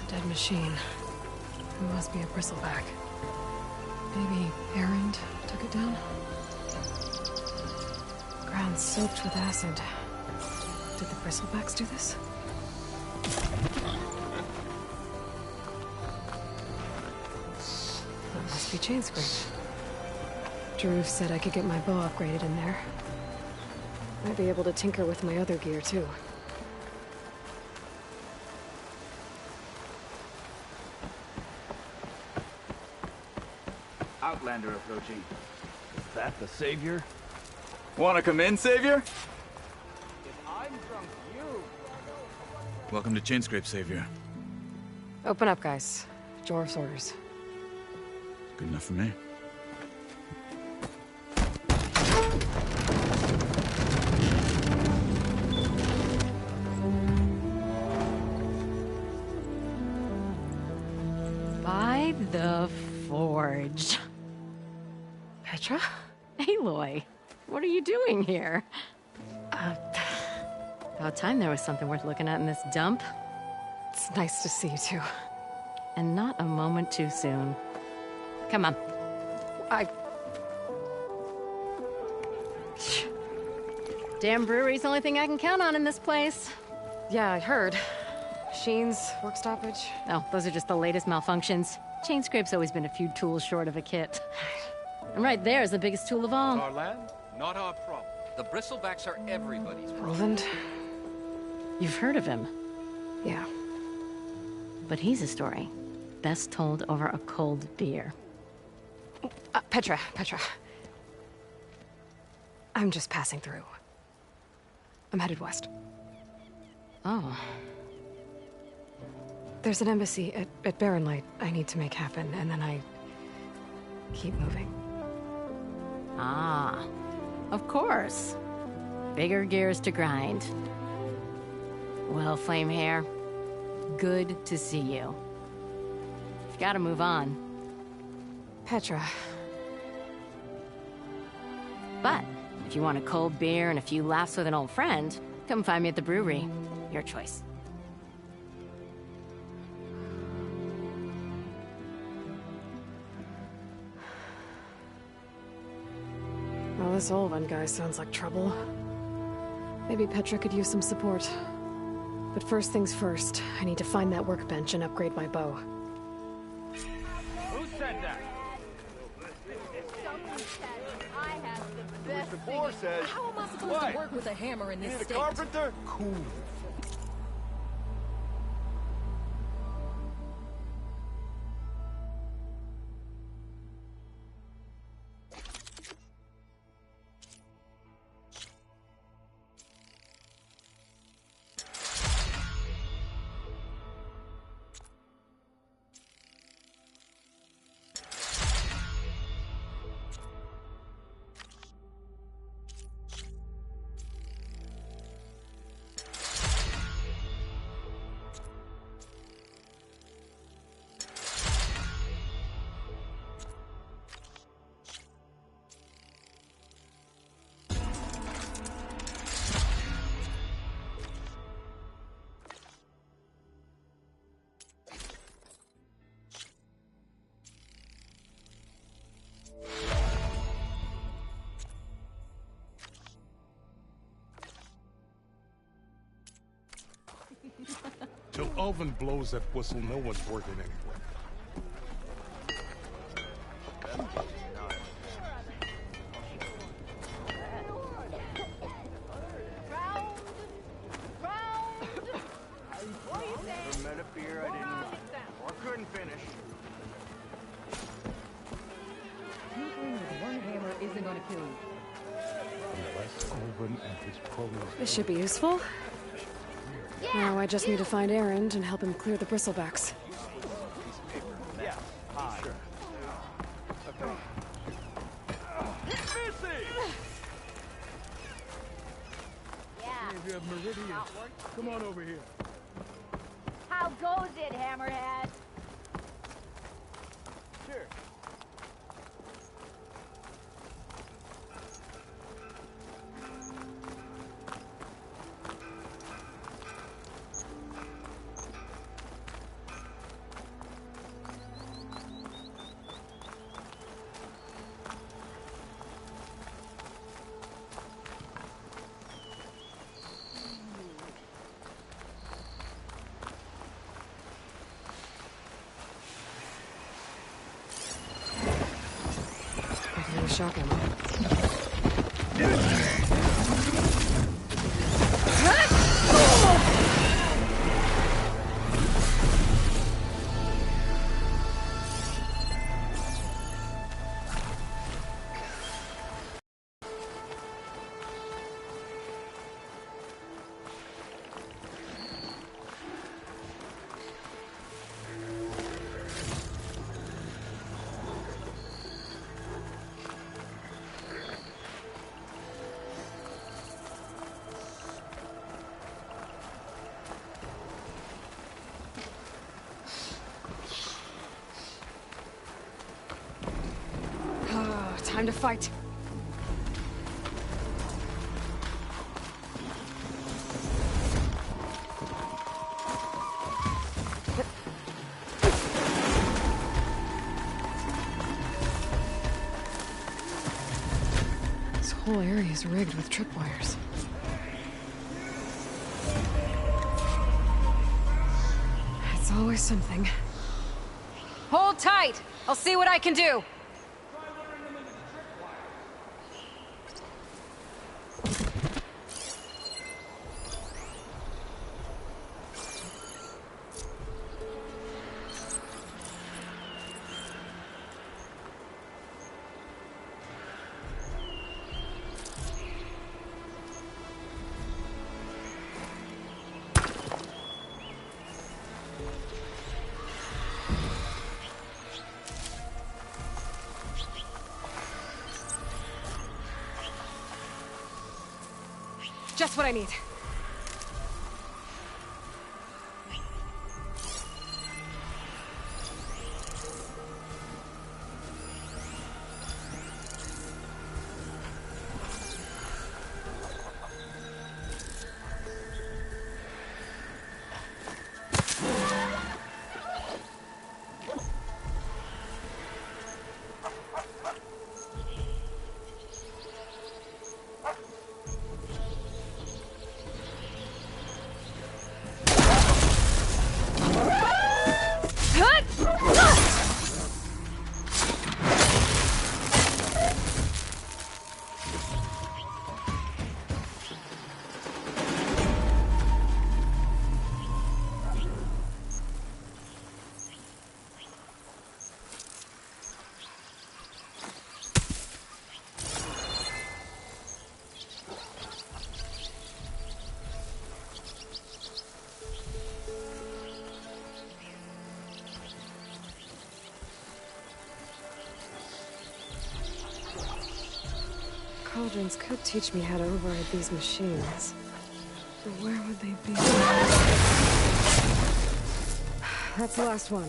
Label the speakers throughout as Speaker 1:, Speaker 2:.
Speaker 1: Dead machine. It must be a bristleback. Maybe Erend took it down? Ground soaked with acid. Did the bristlebacks do this? That must be Chainscrape. Jaruf said I could get my bow upgraded in there. Might be able to tinker with my other gear, too.
Speaker 2: Outlander approaching.
Speaker 3: Is that the Savior?
Speaker 4: Wanna come in, Savior?
Speaker 2: If I'm drunk, you...
Speaker 4: Welcome to Chainscrape, Savior.
Speaker 1: Open up, guys. Jorv's orders.
Speaker 4: Good enough for me.
Speaker 5: By the Forge.
Speaker 1: Petra?
Speaker 5: Aloy, what are you doing here? About time there was something worth looking at in this dump.
Speaker 1: It's nice to see you, too.
Speaker 5: And not a moment too soon. Come on. Damn brewery's the only thing I can count on in this place.
Speaker 1: Yeah, I heard. Machines, work stoppage.
Speaker 5: Oh, those are just the latest malfunctions. Chainscrape's always been a few tools short of a kit. And right there is the biggest tool of all.
Speaker 3: Our land, not our problem.
Speaker 6: The bristlebacks are everybody's problem.
Speaker 1: Roland?
Speaker 5: You've heard of him,
Speaker 1: Yeah.
Speaker 5: but he's a story best told over a cold beer.
Speaker 1: Petra. I'm just passing through. I'm headed west.
Speaker 5: Oh,
Speaker 1: There's an embassy at Barrenlight I need to make happen, and then I keep moving.
Speaker 5: ah, of course. Bigger gears to grind. Well, Flamehair, good to see you. You've got to move on.
Speaker 1: Petra.
Speaker 5: But if you want a cold beer and a few laughs with an old friend, come find me at the brewery. Your choice.
Speaker 1: Well, this Olvan guy sounds like trouble. Maybe Petra could use some support. But first things first, I need to find that workbench and upgrade my bow.
Speaker 2: Who said that?
Speaker 7: Someone said I have the best
Speaker 3: The boar says.
Speaker 7: How am I supposed
Speaker 3: What?
Speaker 7: to work with a hammer in
Speaker 3: You
Speaker 7: this
Speaker 3: need a
Speaker 7: state?
Speaker 3: carpenter? Cool.
Speaker 8: Till Ulvin blows that whistle, no one's working anywhere.
Speaker 2: Never met a beer I didn't like. Or couldn't finish.
Speaker 7: Tinkering with one hammer isn't gonna kill you.
Speaker 8: Unless Ulvin and his cronies...
Speaker 1: This should be useful. Now I just need to find Erend and help him clear the bristlebacks.
Speaker 2: Yeah. Hi. Sure. Okay.
Speaker 3: Missy!
Speaker 7: Yeah.
Speaker 8: You have Meridian. Come on over here.
Speaker 7: How goes it, Hammerhead?
Speaker 2: Sure.
Speaker 1: shock ammo. Time to fight. This whole area is rigged with tripwires. It's always something.
Speaker 7: Hold tight! I'll see what I can do!
Speaker 1: Just what I need. Cauldrons could teach me how to override these machines. But where would they be? That's the last one.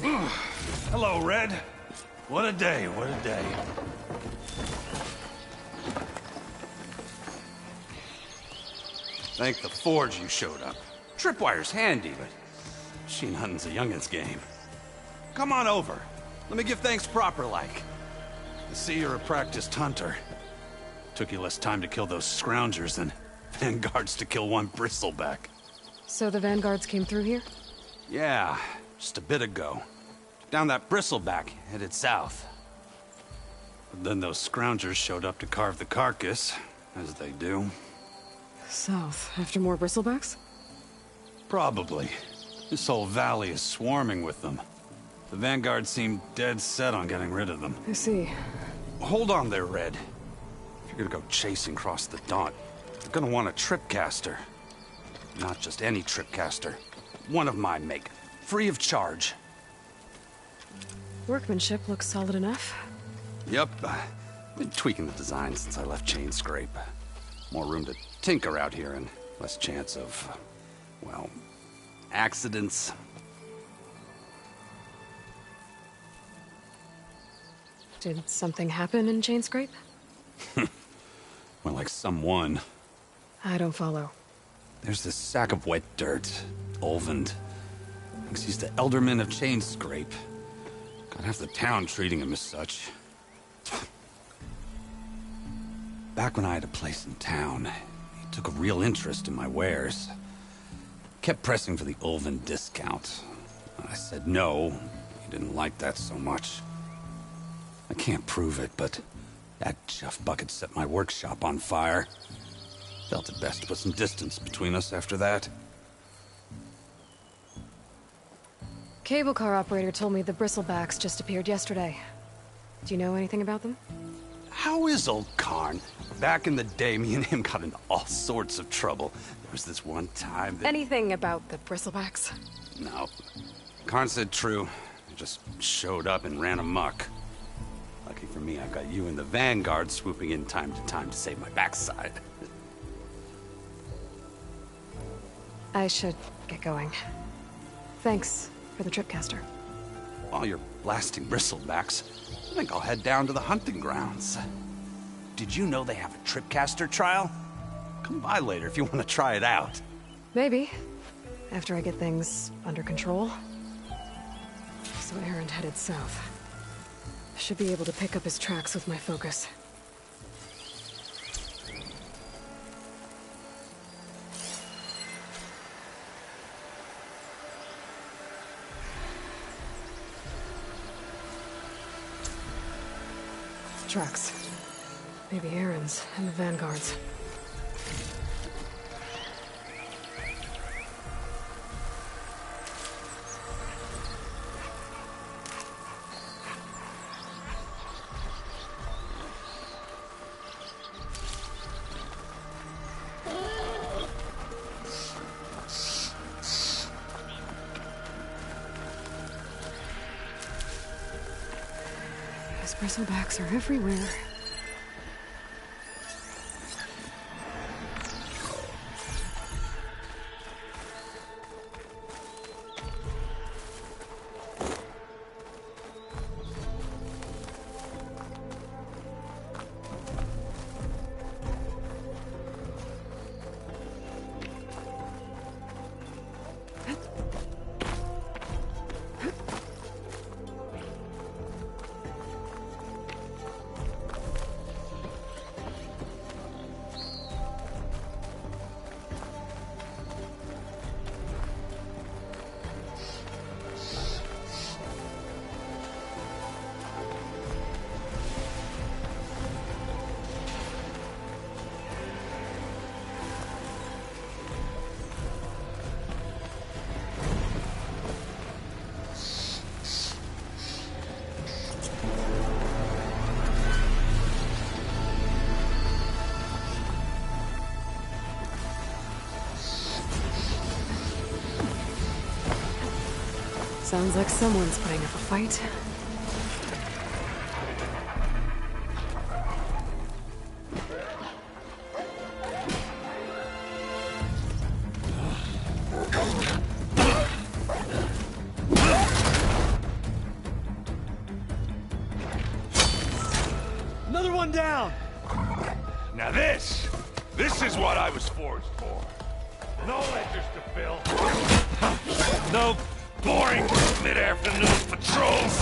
Speaker 3: Hello, Red. What a day, what a day.
Speaker 9: Thank the Forge you showed up. Tripwire's handy, but machine hunting's a youngin's game. Come on over. Let me give thanks proper-like. I see you're a practiced hunter. Took you less time to kill those scroungers than Vanguards to kill one bristleback.
Speaker 1: So the Vanguards came through here?
Speaker 9: Yeah, just a bit ago. Down that bristleback, headed south. But then those scroungers showed up to carve the carcass, as they do.
Speaker 1: South, after more bristlebacks?
Speaker 9: Probably. This whole valley is swarming with them. The Vanguard seemed dead set on getting rid of them.
Speaker 1: I see.
Speaker 9: Hold on there, Red. If you're gonna go chasing across the Daunt, you're gonna want a tripcaster. Not just any tripcaster. One of my make. Free of charge.
Speaker 1: Workmanship looks solid enough.
Speaker 9: Yep. Been tweaking the design since I left Chainscrape. More room to tinker out here and less chance of, well, accidents.
Speaker 1: Did something happen in Chainscrape?
Speaker 9: Well, like someone.
Speaker 1: I don't follow.
Speaker 9: There's this sack of wet dirt, Olvend. Thinks he's the Elderman of Chainscrape. Got half the town treating him as such. Back when I had a place in town, he took a real interest in my wares. Kept pressing for the Olvend discount. I said no. He didn't like that so much. I can't prove it, but That Jeff Bucket set my workshop on fire. Felt it best to put some distance between us after that.
Speaker 1: Cable car operator told me the Bristlebacks just appeared yesterday. Do you know anything about them?
Speaker 9: How is old Karn? Back in the day, me and him got into all sorts of trouble. There was this one time that...
Speaker 1: Anything about the Bristlebacks?
Speaker 9: No. Karn said true. They just showed up and ran amok. Lucky for me, I've got you and the Vanguard swooping in time to save my backside.
Speaker 1: I should get going. Thanks for the tripcaster.
Speaker 9: While you're blasting Bristlebacks, I think I'll head down to the hunting grounds. Did you know they have a tripcaster trial? Come by later if you want to try it out.
Speaker 1: Maybe. After I get things under control. So Erend headed south. Should be able to pick up his tracks with my focus. Tracks. Maybe Erend's and the Vanguard's. Those Bristlebacks are everywhere. Sounds like someone's putting up a fight.
Speaker 3: Another one down! Now this is what I was forged for. No ledgers to fill. No boring mid-afternoon patrols.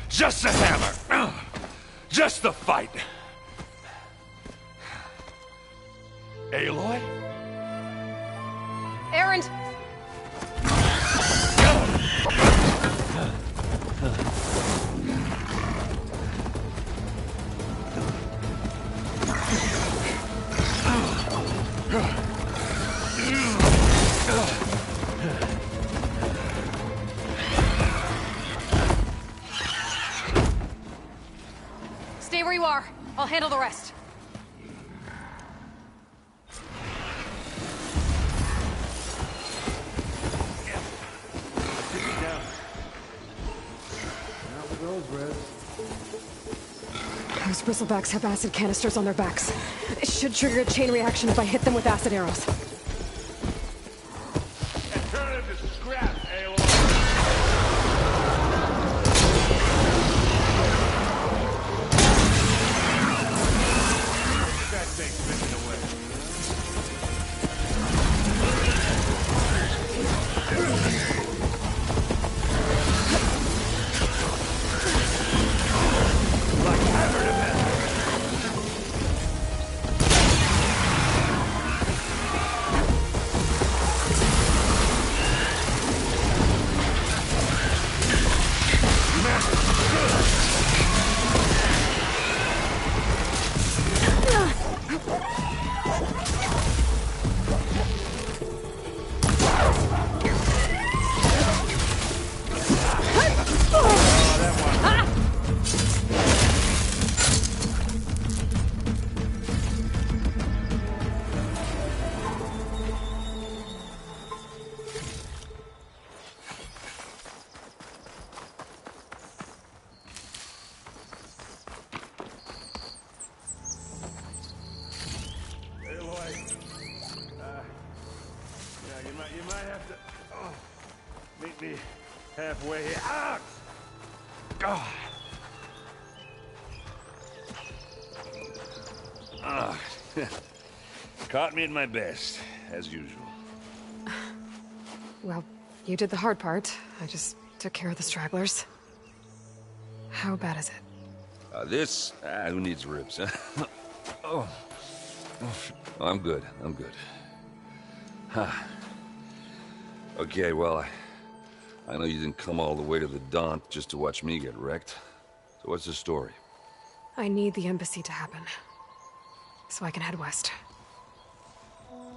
Speaker 3: Just the hammer. Just the fight. Aloy?
Speaker 1: Erend! Stay where you are. I'll handle the rest. Those Bristlebacks have acid canisters on their backs. It should trigger a chain reaction if I hit them with acid arrows.
Speaker 3: Alternative to scrap, Aloy. That thing's missing away. Like hammered event. Halfway here. Ah! God. Ah. Caught me at my best, as usual.
Speaker 1: Well, you did the hard part. I just took care of the stragglers. How bad is it?
Speaker 3: Who needs ribs, huh? Oh. I'm good. Huh. Okay, well, I know you didn't come all the way to the Daunt just to watch me get wrecked. So what's the story?
Speaker 1: I need the embassy to happen, so I can head west.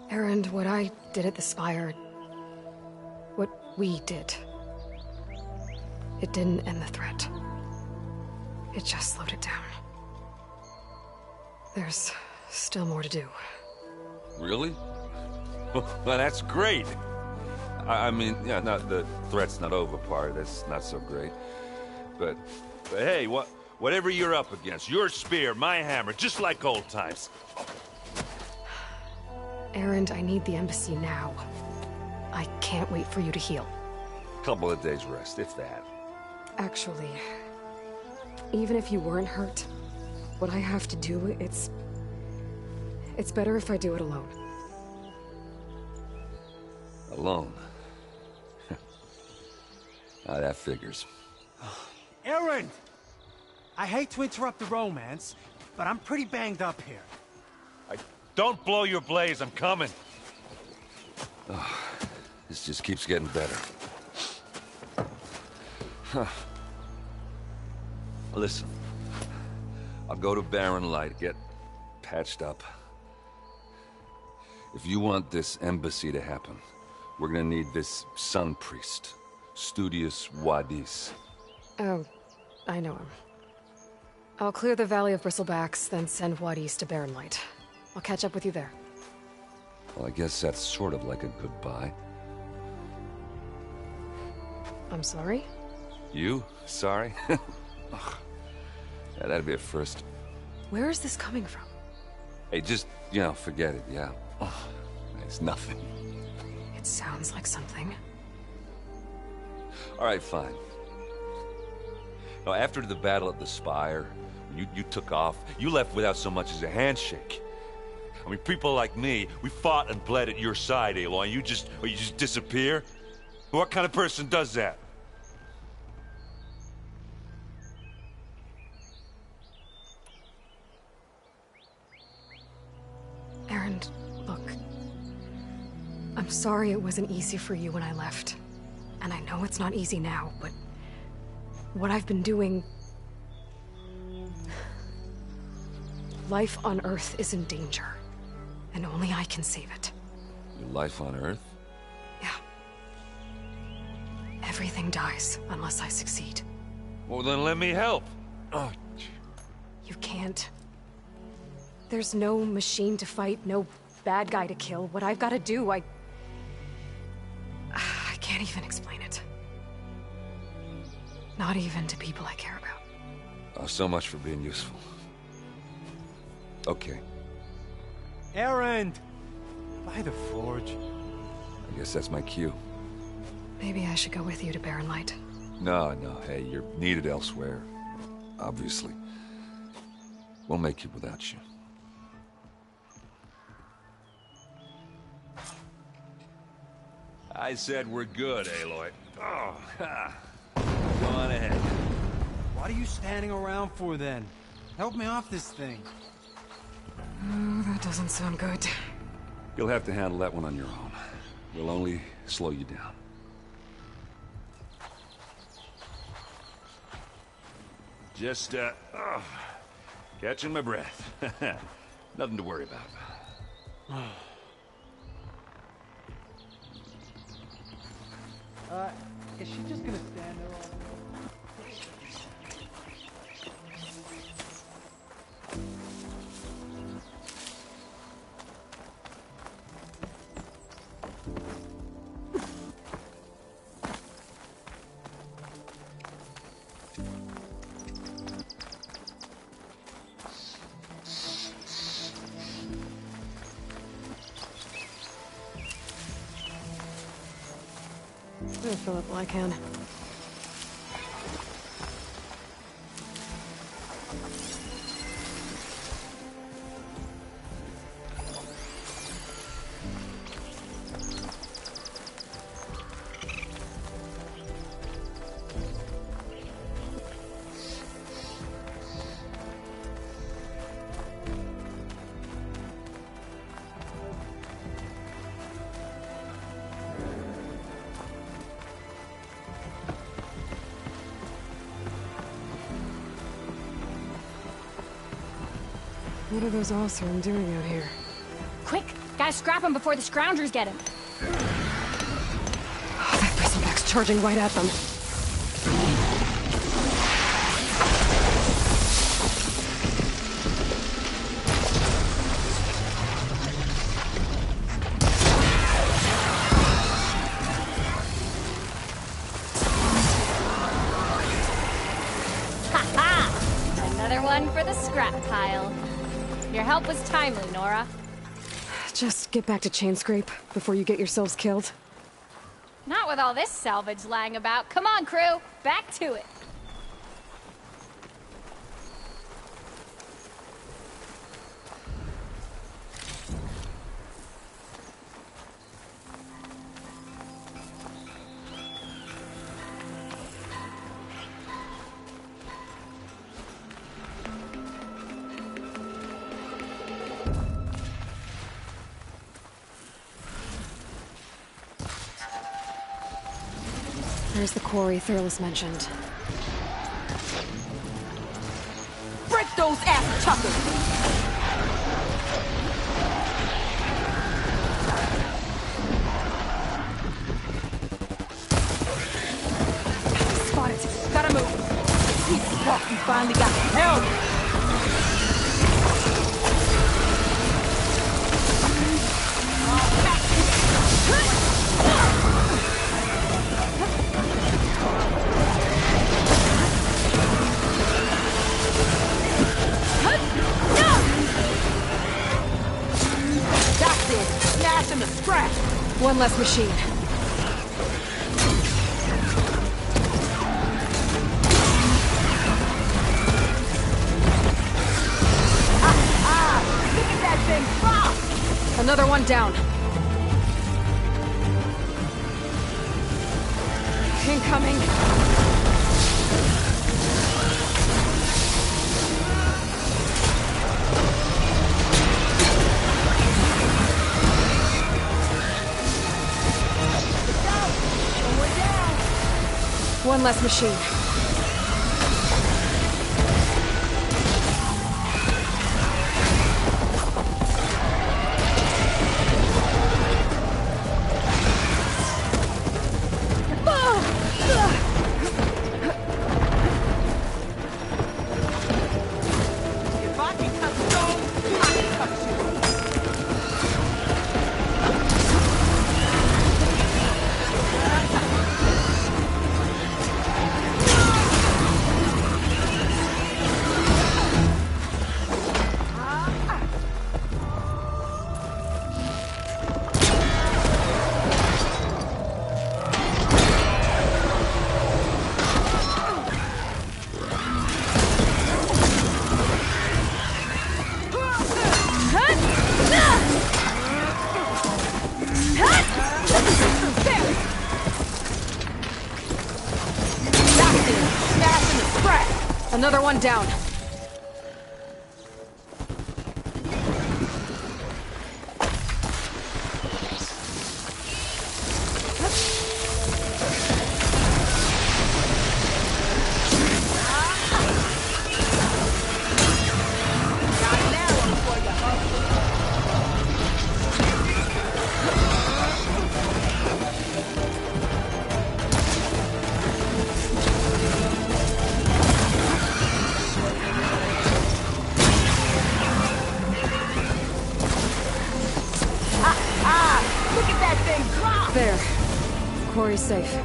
Speaker 1: Erend, what I did at the Spire... what we did... it didn't end the threat. It just slowed it down. There's still more to do.
Speaker 3: Really? Well, that's great. I mean, yeah, not the threat's not over part. That's not so great. But hey, whatever you're up against, your spear, my hammer, just like old times.
Speaker 1: Erend, I need the embassy now. I can't wait for you to heal.
Speaker 3: Couple of days rest, if that.
Speaker 1: Actually, even if you weren't hurt, what I have to do, it's better if I do it alone.
Speaker 3: Alone? That figures.
Speaker 2: Erend! I hate to interrupt the romance, but I'm pretty banged up here.
Speaker 3: Don't blow your blaze, I'm coming. Oh, this just keeps getting better. Huh. Listen, I'll go to Barren Light, get patched up. If you want this embassy to happen, we're gonna need this Sun Priest, Studius Wadis.
Speaker 1: Oh, I know him. I'll clear the Valley of Bristlebacks, then send Wadis to Barren Light. I'll catch up with you there.
Speaker 3: Well, I guess that's sort of like a goodbye.
Speaker 1: I'm sorry?
Speaker 3: You? Sorry? Ugh. Yeah, that'd be a first.
Speaker 1: Where is this coming from?
Speaker 3: Hey, just, forget it, yeah. Oh, it's nothing.
Speaker 1: It sounds like something.
Speaker 3: All right, fine. Now, after the battle at the Spire, you took off, you left without so much as a handshake. I mean, people like me, we fought and bled at your side, Aloy, you just disappear? What kind of person does that?
Speaker 1: Erend, look. I'm sorry it wasn't easy for you when I left. And I know it's not easy now, but... what I've been doing... life on Earth is in danger. And only I can save it.
Speaker 3: Your life on Earth?
Speaker 1: Yeah. Everything dies unless I succeed.
Speaker 3: Well, then let me help. Oh.
Speaker 1: You can't. There's no machine to fight, no bad guy to kill. What I've got to do, I can't even explain it. Not even to people I care about.
Speaker 3: Oh, so much for being useful. Okay.
Speaker 2: Erend! By the Forge.
Speaker 3: I guess that's my cue.
Speaker 1: Maybe I should go with you to Barren Light.
Speaker 3: No, hey, you're needed elsewhere. Obviously. We'll make it without you. I said we're good, Aloy. Oh, ha. Go on ahead.
Speaker 2: What are you standing around for then? Help me off this thing.
Speaker 1: Oh, that doesn't sound good.
Speaker 3: You'll have to handle that one on your own. We'll only slow you down. Just, catching my breath. Nothing to worry about.
Speaker 2: Is she just gonna stand there all...
Speaker 1: I'll fill up while I can. What are those Oseram doing out here?
Speaker 10: Quick! Gotta scrap him before the Scroungers get him.
Speaker 1: Oh, that bristleback's charging right at them.
Speaker 10: Another one for the scrap pile. Your help was timely, Nora.
Speaker 1: Just get back to Chainscrape before you get yourselves killed.
Speaker 10: Not with all this salvage lying about. Come on, crew. Back to it.
Speaker 1: There's the quarry Thurles mentioned.
Speaker 7: Break those ass chuckers! Spotted. Gotta move. Jesus fuck, you finally got help!
Speaker 1: One less machine.
Speaker 7: Look at that thing pop!
Speaker 1: Another one down. Incoming. One less machine.
Speaker 7: If I can cut stone, I can cut you.
Speaker 1: Another one down. There. Quarry's safe.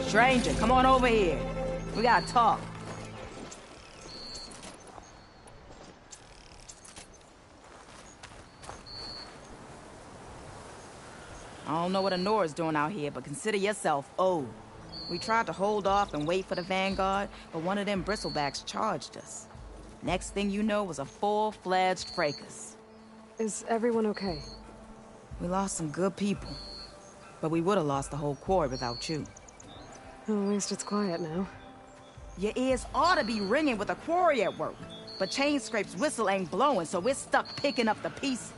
Speaker 7: Stranger, come on over here. We gotta talk. I don't know what Honora's doing out here, but consider yourself owed. We tried to hold off and wait for the Vanguard, but one of them bristlebacks charged us. Next thing you know was a full-fledged fracas.
Speaker 1: Is everyone okay?
Speaker 7: We lost some good people, but we would have lost the whole quarry without you.
Speaker 1: At least it's quiet now.
Speaker 7: Your ears ought to be ringing with a quarry at work, but Chainscrape's whistle ain't blowing, so we're stuck picking up the pieces.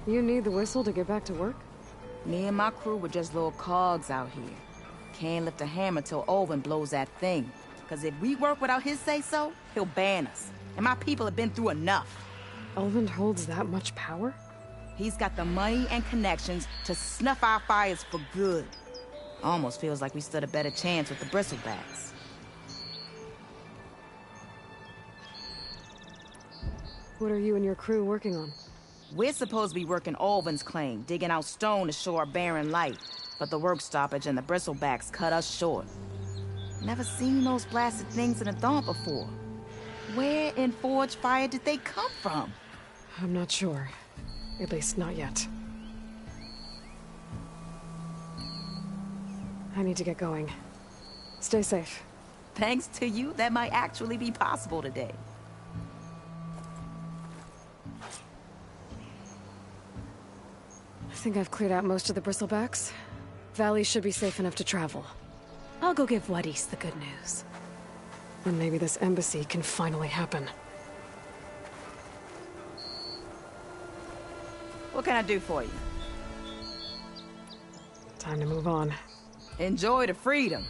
Speaker 1: You need the whistle to get back to work?
Speaker 7: Me and my crew were just little cogs out here. Can't lift a hammer till Olvin blows that thing. Because if we work without his say-so, he'll ban us. And my people have been through enough.
Speaker 1: Ulvund holds that much power?
Speaker 7: He's got the money and connections to snuff our fires for good. Almost feels like we stood a better chance with the Bristlebacks.
Speaker 1: What are you and your crew working on?
Speaker 7: We're supposed to be working Ulvund's claim, digging out stone to shore Barren Light. But the work stoppage and the Bristlebacks cut us short. Never seen those blasted things in a Dawn before. Where in Forge Fire did they come from?
Speaker 1: I'm not sure. At least not yet. I need to get going. Stay safe.
Speaker 7: Thanks to you, that might actually be possible today.
Speaker 1: I think I've cleared out most of the Bristlebacks. Valley should be safe enough to travel. I'll go give Wadis the good news. And maybe this embassy can finally happen.
Speaker 7: What can I do for you?
Speaker 1: Time to move on.
Speaker 7: Enjoy the freedom.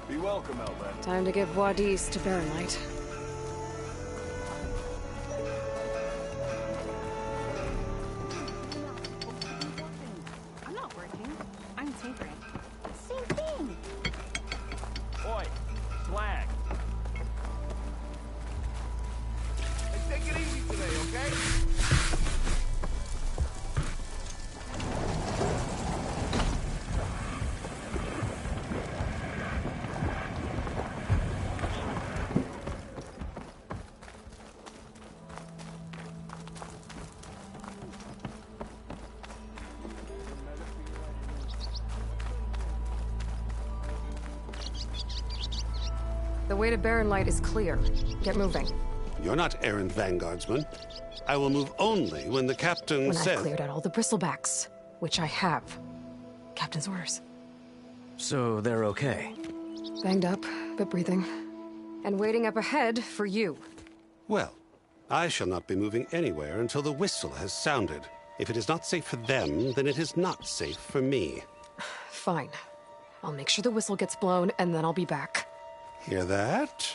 Speaker 3: Be welcome, Outlander.
Speaker 1: Time to give Wadis to Barren Light.
Speaker 11: I'm not working. I'm tinkering. Same thing.
Speaker 3: Oi, flag. Hey, take it easy today, okay?
Speaker 1: The way to Barren Light is clear. Get moving.
Speaker 12: You're not errant vanguardsman. I will move only when the captain
Speaker 1: When
Speaker 12: says...
Speaker 1: I've cleared out all the Bristlebacks, which I have. Captain's orders.
Speaker 13: So they're okay?
Speaker 1: Banged up, but breathing. And waiting up ahead for you.
Speaker 12: Well, I shall not be moving anywhere until the whistle has sounded. If it is not safe for them, then it is not safe for me.
Speaker 1: Fine. I'll make sure the whistle gets blown, and then I'll be back.
Speaker 12: Hear that?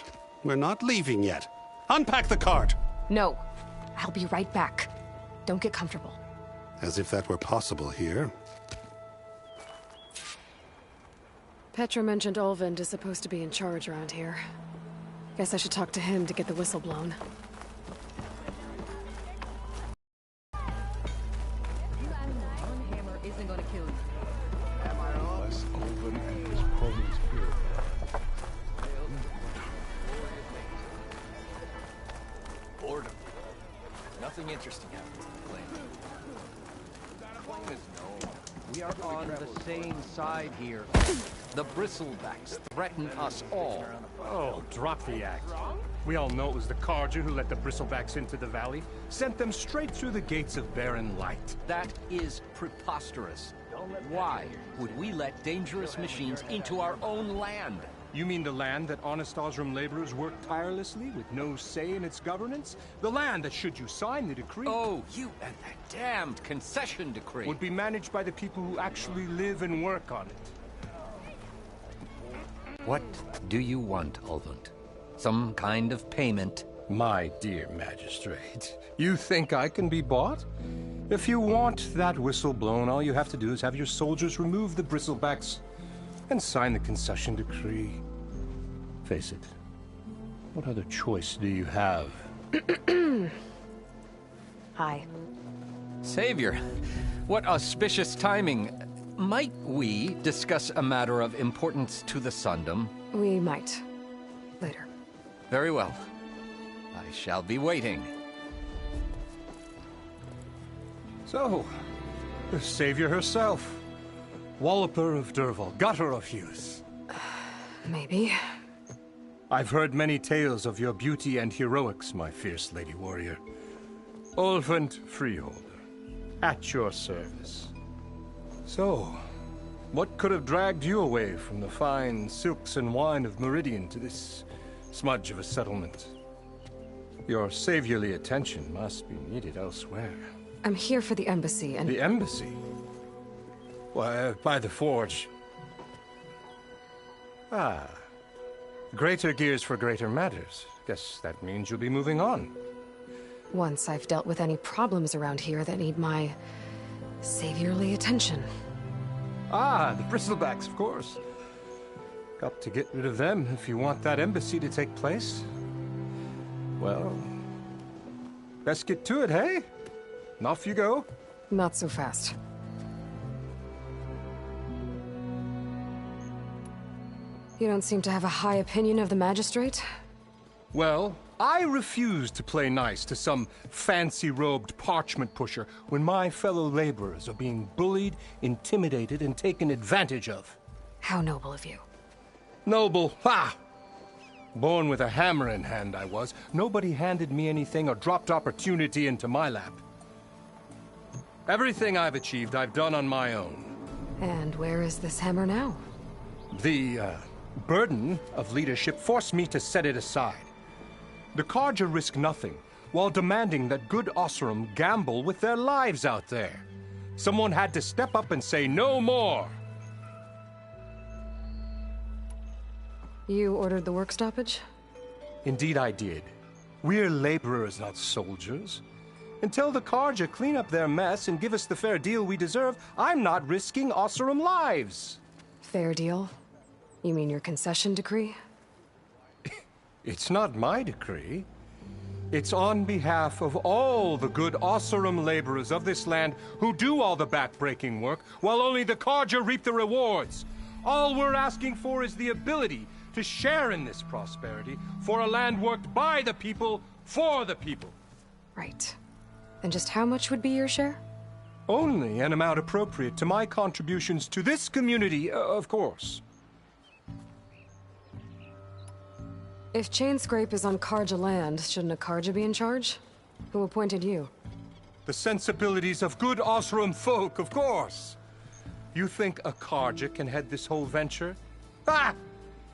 Speaker 12: We're not leaving yet. Unpack the cart!
Speaker 1: No. I'll be right back. Don't get comfortable.
Speaker 12: As if that were possible here.
Speaker 1: Petra mentioned Ulvund is supposed to be in charge around here. Guess I should talk to him to get the whistle blown.
Speaker 7: Hammer isn't gonna kill you.
Speaker 8: Unless Ulvund and his cronies fear that.
Speaker 6: Boredom. Nothing interesting happens in the claim. Claim is known. We are on the same side here. The Bristlebacks threaten us all.
Speaker 8: Oh, drop the act. We all know it was the Carja who let the Bristlebacks into the valley. Sent them straight through the gates of Barren Light.
Speaker 6: That is preposterous. Why would we let dangerous machines into our own land?
Speaker 8: You mean the land that honest Osram laborers work tirelessly with no say in its governance? The land that, should you sign the decree...
Speaker 6: Oh, you and that damned concession decree.
Speaker 8: ...would be managed by the people who actually live and work on it.
Speaker 6: What do you want, Ulvund? Some kind of payment?
Speaker 8: My dear Magistrate, you think I can be bought? If you want that whistle blown, all you have to do is have your soldiers remove the bristlebacks and sign the concession decree. Face it, what other choice do you have?
Speaker 1: Hi.
Speaker 6: Savior, what auspicious timing. Might we discuss a matter of importance to the Sundom?
Speaker 1: We might. Later.
Speaker 6: Very well. I shall be waiting.
Speaker 8: So, the Savior herself. Walloper of Derval, gutter of youth.
Speaker 1: Maybe.
Speaker 8: I've heard many tales of your beauty and heroics, my fierce lady warrior. Ulfund Freeholder, at your service. So, what could have dragged you away from the fine silks and wine of Meridian to this smudge of a settlement? Your saviorly attention must be needed elsewhere.
Speaker 1: I'm here for the embassy and...
Speaker 8: The embassy? Why, by the forge. Ah. Greater gears for greater matters. Guess that means you'll be moving on.
Speaker 1: Once I've dealt with any problems around here that need my... saviorly attention.
Speaker 8: Ah, the bristlebacks, of course. Got to get rid of them if you want that embassy to take place. Well, best get to it, hey? And off you go.
Speaker 1: Not so fast. You don't seem to have a high opinion of the Magistrate?
Speaker 8: Well, I refuse to play nice to some fancy-robed parchment pusher when my fellow laborers are being bullied, intimidated, and taken advantage of.
Speaker 1: How noble of you.
Speaker 8: Noble? Ha! Born with a hammer in hand, I was. Nobody handed me anything or dropped opportunity into my lap. Everything I've achieved, I've done on my own.
Speaker 1: And where is this hammer now?
Speaker 8: The, burden of leadership forced me to set it aside. The Carja risk nothing, while demanding that good Oseram gamble with their lives out there. Someone had to step up and say no more.
Speaker 1: You ordered the work stoppage?
Speaker 8: Indeed I did. We're laborers, not soldiers. Until the Carja clean up their mess and give us the fair deal we deserve, I'm not risking Oseram lives.
Speaker 1: Fair deal? You mean your concession decree?
Speaker 8: It's not my decree. It's on behalf of all the good Oseram laborers of this land who do all the back-breaking work, while only the Carja reap the rewards. All we're asking for is the ability to share in this prosperity for a land worked by the people, for the people.
Speaker 1: Right. And just how much would be your share?
Speaker 8: Only an amount appropriate to my contributions to this community, of course.
Speaker 1: If Chainscrape is on Carja land, shouldn't a Carja be in charge? Who appointed you?
Speaker 8: The sensibilities of good Oseram folk, of course. You think a Carja can head this whole venture? Ah!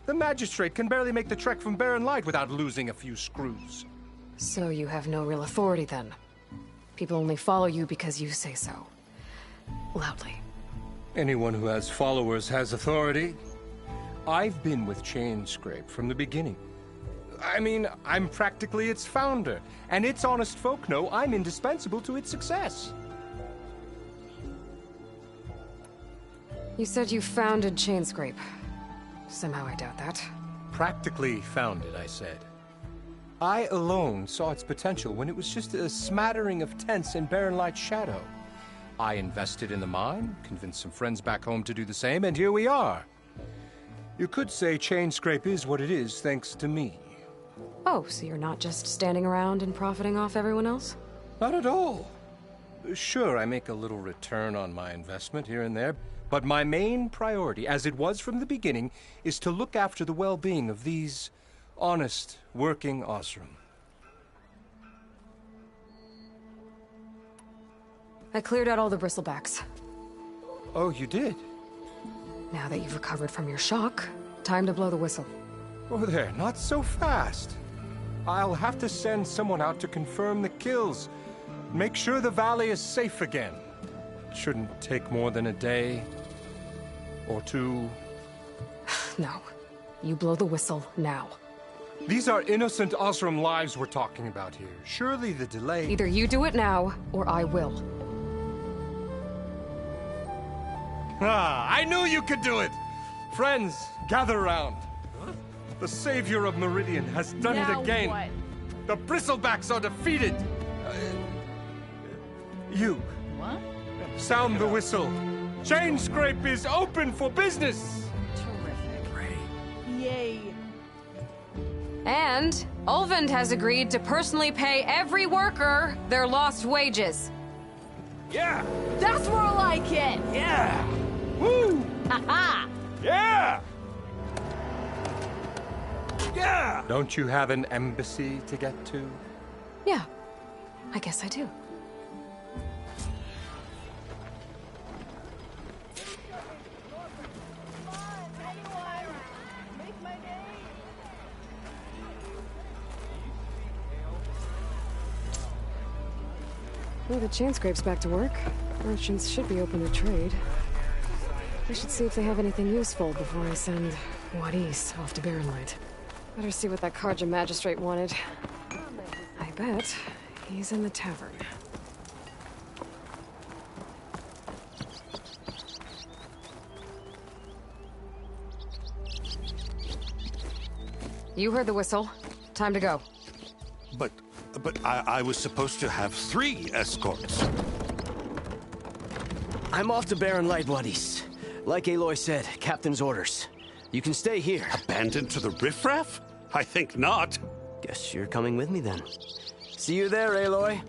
Speaker 8: The Magistrate can barely make the trek from Barren Light without losing a few screws.
Speaker 1: So you have no real authority then? People only follow you because you say so. Loudly.
Speaker 8: Anyone who has followers has authority. I've been with Chainscrape from the beginning. I mean, I'm practically its founder, and its honest folk know I'm indispensable to its success.
Speaker 1: You said you founded Chainscrape. Somehow I doubt that.
Speaker 8: Practically founded, I said. I alone saw its potential when it was just a smattering of tents in Barren Light's shadow. I invested in the mine, convinced some friends back home to do the same, and here we are. You could say Chainscrape is what it is thanks to me.
Speaker 1: Oh, so you're not just standing around and profiting off everyone else?
Speaker 8: Not at all. Sure, I make a little return on my investment here and there, but my main priority, as it was from the beginning, is to look after the well-being of these honest, working Oseram.
Speaker 1: I cleared out all the bristlebacks.
Speaker 8: Oh, you did?
Speaker 1: Now that you've recovered from your shock, time to blow the whistle.
Speaker 8: Oh there, not so fast. I'll have to send someone out to confirm the kills. Make sure the valley is safe again. It shouldn't take more than a day or two.
Speaker 1: No. You blow the whistle now.
Speaker 8: These are innocent Osram lives we're talking about here. Surely the delay...
Speaker 1: Either you do it now, or I will.
Speaker 8: Ah, I knew you could do it! Friends, gather around. The savior of Meridian has done it again.
Speaker 11: What?
Speaker 8: The Bristlebacks are defeated. You.
Speaker 11: What?
Speaker 8: Sound the whistle. Chainscrape is open for business.
Speaker 11: Terrific. Yay.
Speaker 1: And Ulvund has agreed to personally pay every worker their lost wages.
Speaker 3: Yeah!
Speaker 11: That's more like it!
Speaker 3: Yeah!
Speaker 8: Woo!
Speaker 11: Ha-ha!
Speaker 3: Yeah! Yeah!
Speaker 8: Don't you have an embassy to get to?
Speaker 1: Yeah, I guess I do. Well, the Chainscrape's back to work. Merchants should be open to trade. I should see if they have anything useful before I send Wadis off to Barrenlight. Better see what that Carja magistrate wanted. I bet he's in the tavern. You heard the whistle. Time to go.
Speaker 12: But I was supposed to have 3 escorts.
Speaker 13: I'm off to Barrenlight, Wadis. Like Aloy said, Captain's orders. You can stay here.
Speaker 12: Abandoned to the riffraff? I think not.
Speaker 13: Guess you're coming with me then. See you there, Aloy.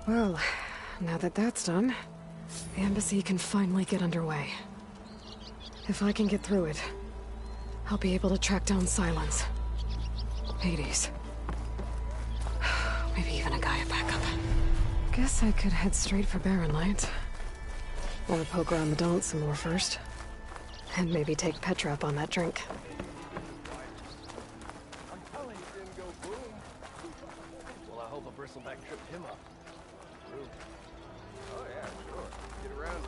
Speaker 1: Well, now that that's done, the embassy can finally get underway. If I can get through it, I'll be able to track down Silence, Hades, maybe even a Gaia backup. Guess I could head straight for Barrenlight. Or poke around the Daunt some more first. And maybe take Petra up on that drink.
Speaker 6: Well, I hope a bristleback tripped him up. Oh yeah, sure. Get around.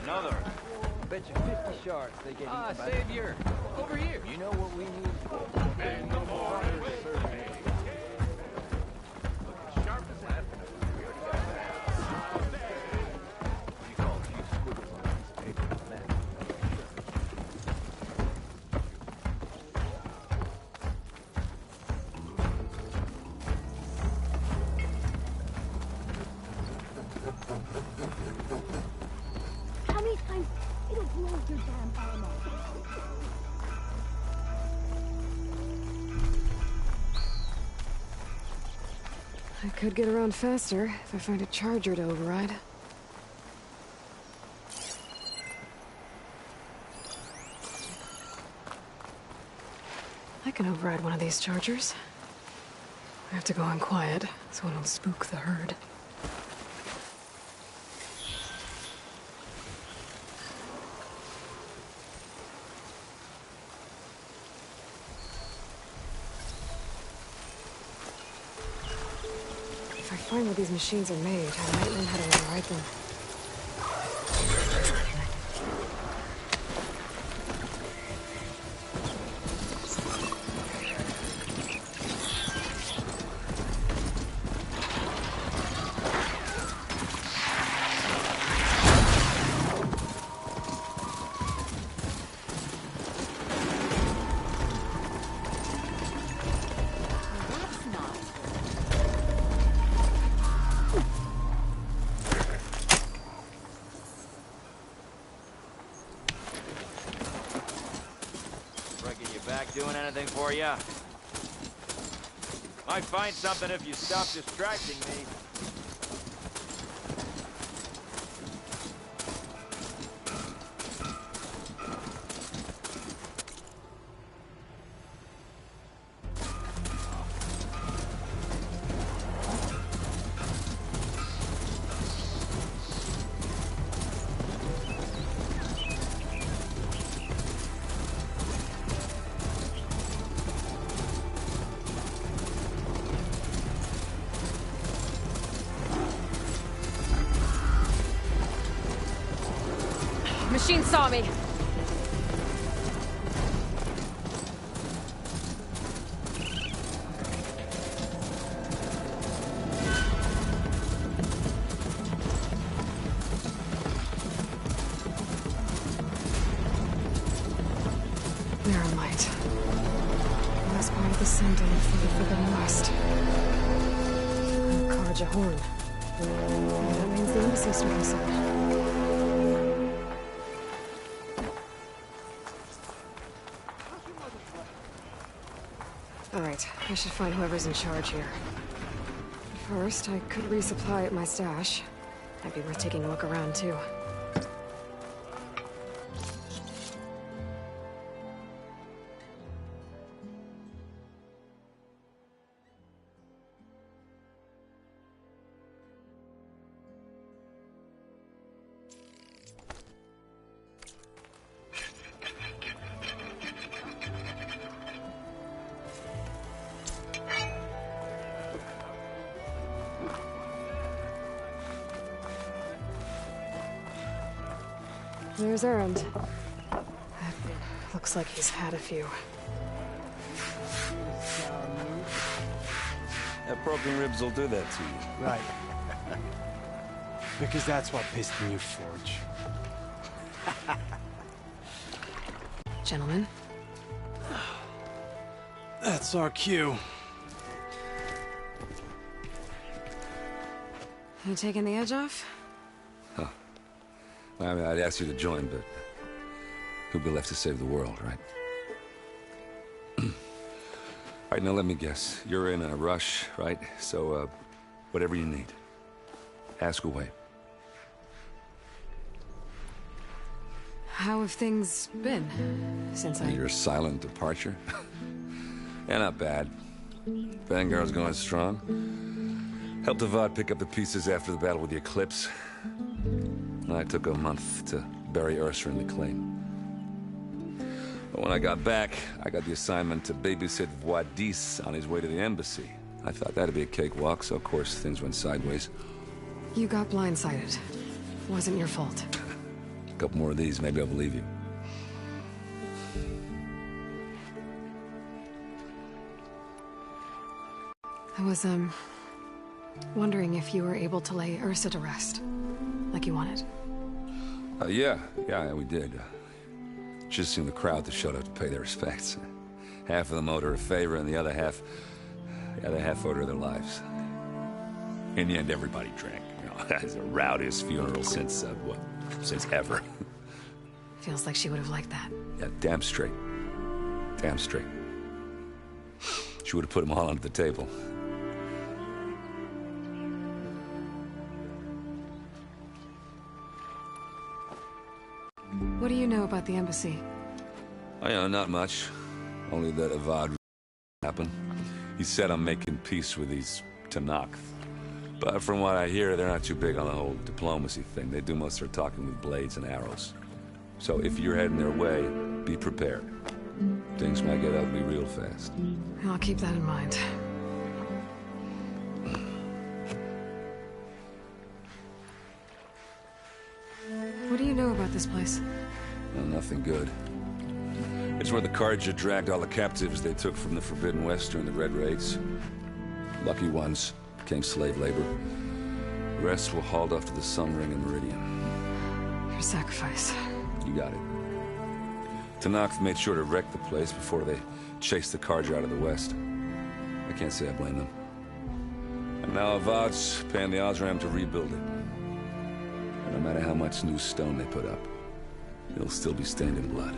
Speaker 3: Another.
Speaker 6: Bet you 50 shards they get eaten by Savior! Over here! You know what we need?
Speaker 3: In the morning,
Speaker 6: Looking sharp as that. We already got that. What do you call it? Few squiggles on a piece of paper on that.
Speaker 11: How many times it'll blow your damn armor?
Speaker 1: I could get around faster if I find a charger to override. I can override one of these chargers. I have to go in quiet, so I don't spook the herd. If I find where these machines are made, I might learn how to override them.
Speaker 14: Reckon you back doing anything for ya? Might find something if you stop distracting me.
Speaker 1: machine saw me. Mirror light. Last part of the sending for the Forbidden West. Karja Horn. That means the embassy's starting soon. Alright, I should find whoever's in charge here. First, I could resupply at my stash. Might be worth taking a look around, too. There's Erend. Looks like he's had a few.
Speaker 3: That broken ribs will do that to you.
Speaker 2: Right. Because that's what piston you forge.
Speaker 1: Gentlemen.
Speaker 2: That's our cue.
Speaker 1: You taking the edge off?
Speaker 15: Huh. I mean, I'd ask you to join, but who'd be left to save the world, right? All right, now let me guess. You're in a rush, right? So, whatever you need, ask away.
Speaker 1: How have things been since
Speaker 15: Your silent departure? Yeah, not bad. Vanguard's going strong. Helped Avad pick up the pieces after the battle with the Eclipse. I took a month to bury Ursa in the claim. But when I got back, I got the assignment to babysit Wadis on his way to the embassy. I thought that'd be a cakewalk, so of course things went sideways.
Speaker 1: You got blindsided. Wasn't your fault.
Speaker 15: A couple more of these, maybe I'll believe you.
Speaker 1: I was, wondering if you were able to lay Ursa to rest, like you wanted.
Speaker 15: Yeah, we did. Just seemed the crowd that showed up to pay their respects. Half of them owed her a favor, and the other half owed her their lives. In the end, everybody drank. You know, it's the rowdiest funeral since ever.
Speaker 1: Feels like she would have liked that.
Speaker 15: Yeah, damn straight. Damn straight. She would have put them all under the table.
Speaker 1: What do you know about the embassy?
Speaker 15: I know not much. Only that Avad happened. He said I'm making peace with these Tenakth. But from what I hear, they're not too big on the whole diplomacy thing. They do most of their talking with blades and arrows. So if you're heading their way, be prepared. Things might get ugly real fast.
Speaker 1: I'll keep that in mind. What do you know about this place?
Speaker 15: Well, nothing good. It's where the Karja dragged all the captives they took from the Forbidden West during the Red Raids. Lucky ones became slave labor. The rest were hauled off to the Sun Ring and Meridian.
Speaker 1: Your sacrifice.
Speaker 15: You got it. Tenakth made sure to wreck the place before they chased the Karja out of the West. I can't say I blame them. And now Avad's paying the Osram to rebuild it. And no matter how much new stone they put up, it'll still be stained in blood.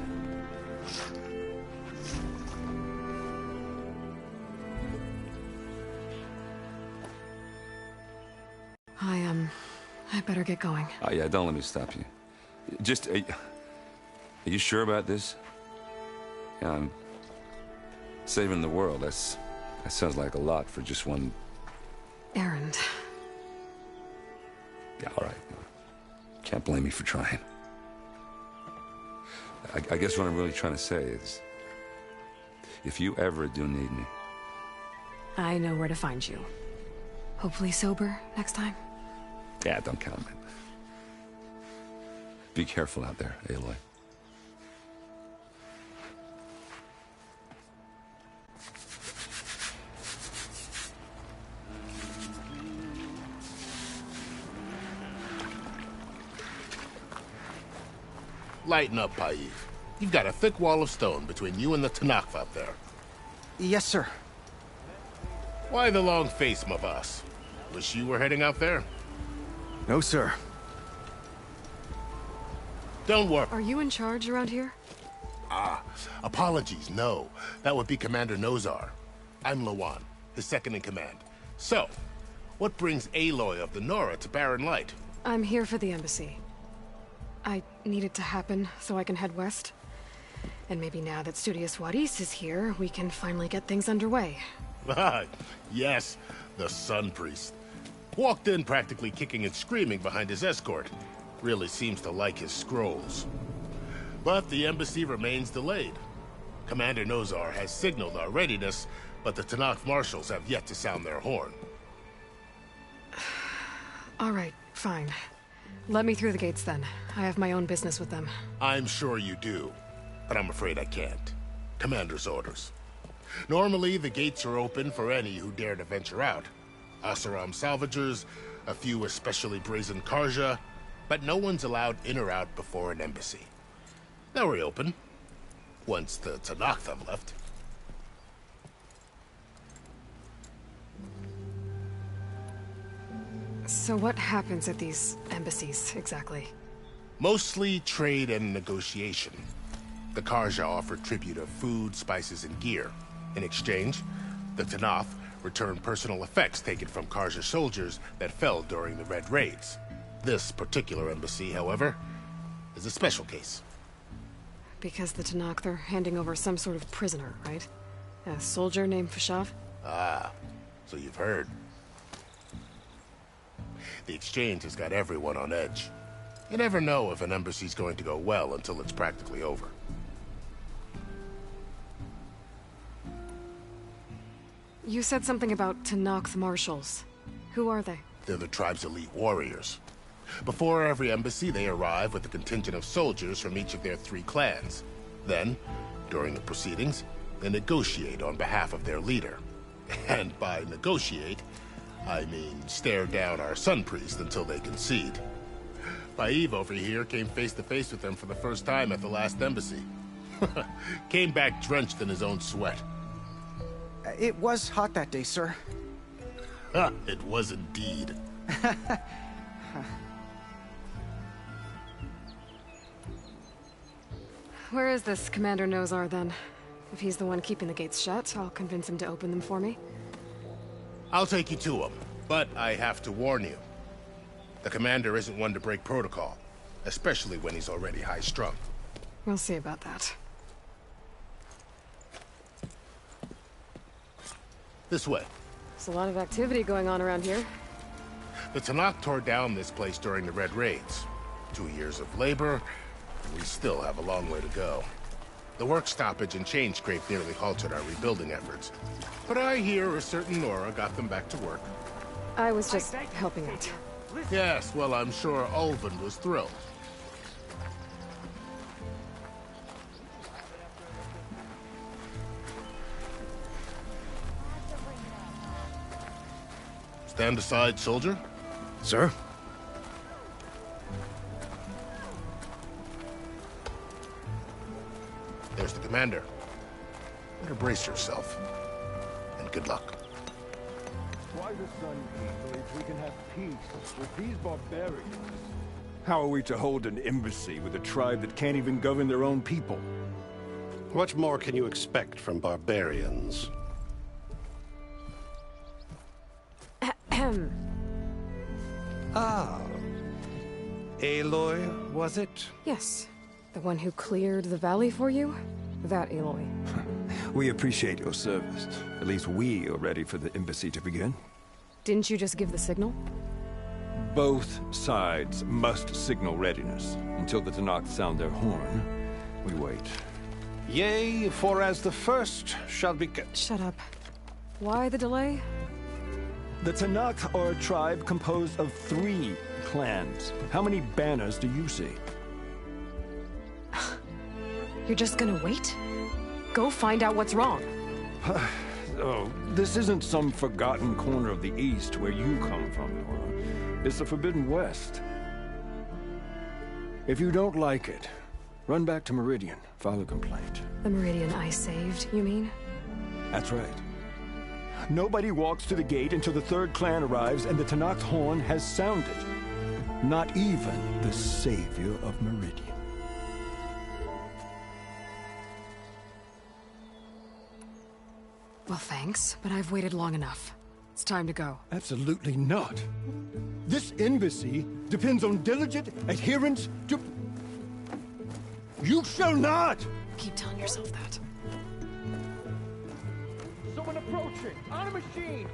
Speaker 1: I better get going.
Speaker 15: Oh, yeah, don't let me stop you. Just, are you sure about this? Yeah, I'm saving the world. That sounds like a lot for just one...
Speaker 1: Erend.
Speaker 15: Yeah, all right. Can't blame me for trying. I guess what I'm really trying to say is, if you ever do need me...
Speaker 1: I know where to find you. Hopefully sober next time.
Speaker 15: Yeah, don't count on it. Be careful out there, Aloy.
Speaker 16: Lighten up, Paiv. You've got a thick wall of stone between you and the Tenakth out there.
Speaker 17: Yes, sir.
Speaker 16: Why the long face, my boss? Wish you were heading out there?
Speaker 17: No, sir.
Speaker 16: Don't worry.
Speaker 1: Are you in charge around here?
Speaker 16: Apologies, no. That would be Commander Nozar. I'm Lawan, his second-in-command. So, what brings Aloy of the Nora to Barren Light?
Speaker 1: I'm here for the embassy. I need it to happen so I can head west. And maybe now that Studious Wadis is here, we can finally get things underway.
Speaker 16: Yes, the Sun Priest. Walked in practically kicking and screaming behind his escort. Really seems to like his scrolls. But the embassy remains delayed. Commander Nozar has signaled our readiness, but the Tenakth marshals have yet to sound their horn.
Speaker 1: All right, fine. Let me through the gates then. I have my own business with them.
Speaker 16: I'm sure you do, but I'm afraid I can't. Commander's orders. Normally, the gates are open for any who dare to venture out. Oseram salvagers, a few especially brazen Karja, but no one's allowed in or out before an embassy. They'll reopen, once the Tenakth have left.
Speaker 1: So what happens at these embassies, exactly?
Speaker 16: Mostly trade and negotiation. The Karja offer tribute of food, spices, and gear. In exchange, the Tenakth return personal effects taken from Karja soldiers that fell during the Red Raids. This particular embassy, however, is a special case.
Speaker 1: Because the Tenakth are handing over some sort of prisoner, right? A soldier named Fashav?
Speaker 16: Ah, so you've heard. The exchange has got everyone on edge. You never know if an embassy's going to go well until it's practically over.
Speaker 1: You said something about Tenakth marshals. Who are they?
Speaker 16: They're the tribe's elite warriors. Before every embassy, they arrive with a contingent of soldiers from each of their 3 clans. Then, during the proceedings, they negotiate on behalf of their leader. And by negotiate, I mean stare down our Sun Priest until they concede. Paiv over here came face to face with them for the first time at the last embassy. Came back drenched in his own sweat.
Speaker 17: It was hot that day, sir.
Speaker 16: It was indeed.
Speaker 1: Where is this Commander Nozar, then? If he's the one keeping the gates shut, I'll convince him to open them for me.
Speaker 16: I'll take you to him, but I have to warn you. The commander isn't one to break protocol, especially when he's already high-strung.
Speaker 1: We'll see about that.
Speaker 16: This way.
Speaker 1: There's a lot of activity going on around here.
Speaker 16: The Tenakth tore down this place during the Red Raids. 2 years of labor, and we still have a long way to go. The work stoppage and chain scrape nearly halted our rebuilding efforts. But I hear a certain Nora got them back to work.
Speaker 1: I was just helping out.
Speaker 16: Yes, well, I'm sure Ulvund was thrilled. Stand aside, soldier.
Speaker 17: Sir?
Speaker 16: There's the commander. Better brace yourself. And good luck.
Speaker 18: Why the Sun People if we can have peace with these barbarians? How are we to hold an embassy with a tribe that can't even govern their own people?
Speaker 12: What more can you expect from barbarians? Ah. Aloy, was it?
Speaker 1: Yes. The one who cleared the valley for you? That Aloy.
Speaker 18: We appreciate your service. At least we are ready for the embassy to begin.
Speaker 1: Didn't you just give the signal?
Speaker 18: Both sides must signal readiness. Until the Tenakth sound their horn, we wait.
Speaker 12: Yea, for as the first shall be...
Speaker 1: Shut up. Why the delay?
Speaker 18: The Tenakth are a tribe composed of 3 clans. How many banners do you see?
Speaker 1: You're just gonna wait? Go find out what's wrong.
Speaker 18: Oh, this isn't some forgotten corner of the East where you come from, Nora. It's the Forbidden West. If you don't like it, run back to Meridian, file a complaint.
Speaker 1: The Meridian I saved, you mean?
Speaker 18: That's right. Nobody walks to the gate until the third clan arrives and the Tenakth horn has sounded. Not even the savior of Meridian.
Speaker 1: Well, thanks, but I've waited long enough. It's time to go.
Speaker 18: Absolutely not. This embassy depends on diligent adherence to... You shall not!
Speaker 1: Keep telling yourself that.
Speaker 18: Someone approaching! On a machine!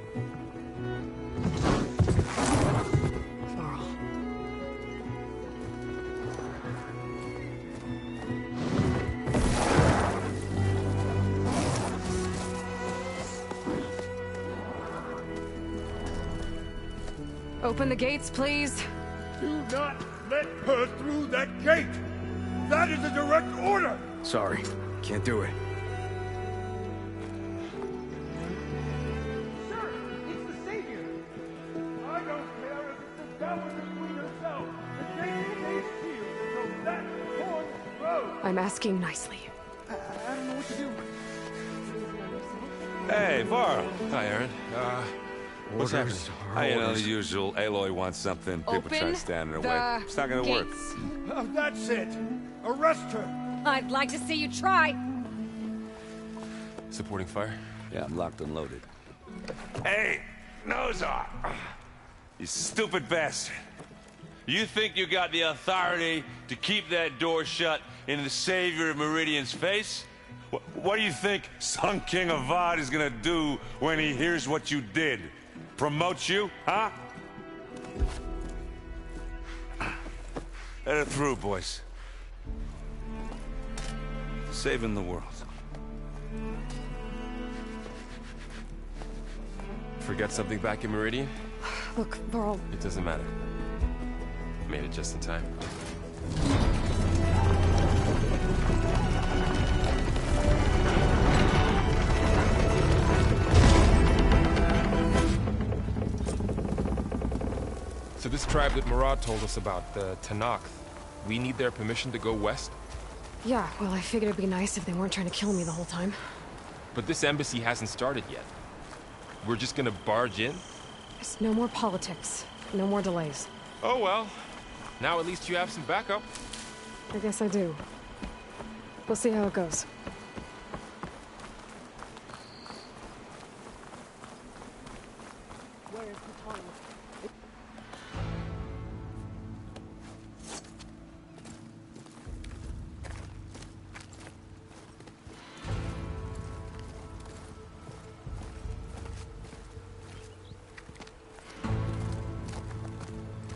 Speaker 1: Varl. Open the gates, please.
Speaker 18: Do not let her through that gate! That is a direct order!
Speaker 17: Sorry, can't do it.
Speaker 18: Sir, it's the Savior! I don't care if it's the Dowager Queen herself! The gate stays sealed until that horn blows!
Speaker 1: I'm asking nicely.
Speaker 17: I don't know what to do.
Speaker 15: Hey, Varl.
Speaker 3: Hi, Aaron. What's happening?
Speaker 15: You know, the usual. Aloy wants something. People try to stand in her way. It's not gonna work.
Speaker 18: That's it! Arrest her!
Speaker 10: I'd like to see you try.
Speaker 3: Supporting fire?
Speaker 15: Yeah, I'm locked and loaded. Hey, Nozar! You stupid bastard. You think you got the authority to keep that door shut in the savior of Meridian's face? What do you think Sun King Avad is gonna do when he hears what you did? Promote you, huh? Let it through, boys. Saving the world.
Speaker 3: Forget something back in Meridian?
Speaker 1: Look, Varl.
Speaker 3: It doesn't matter. Made it just in time. So this tribe that Murad told us about, the Tenakth, we need their permission to go west?
Speaker 1: Yeah, well, I figured it'd be nice if they weren't trying to kill me the whole time.
Speaker 3: But this embassy hasn't started yet. We're just gonna barge in?
Speaker 1: There's no more politics. No more delays.
Speaker 3: Oh well. Now at least you have some backup.
Speaker 1: I guess I do. We'll see how it goes.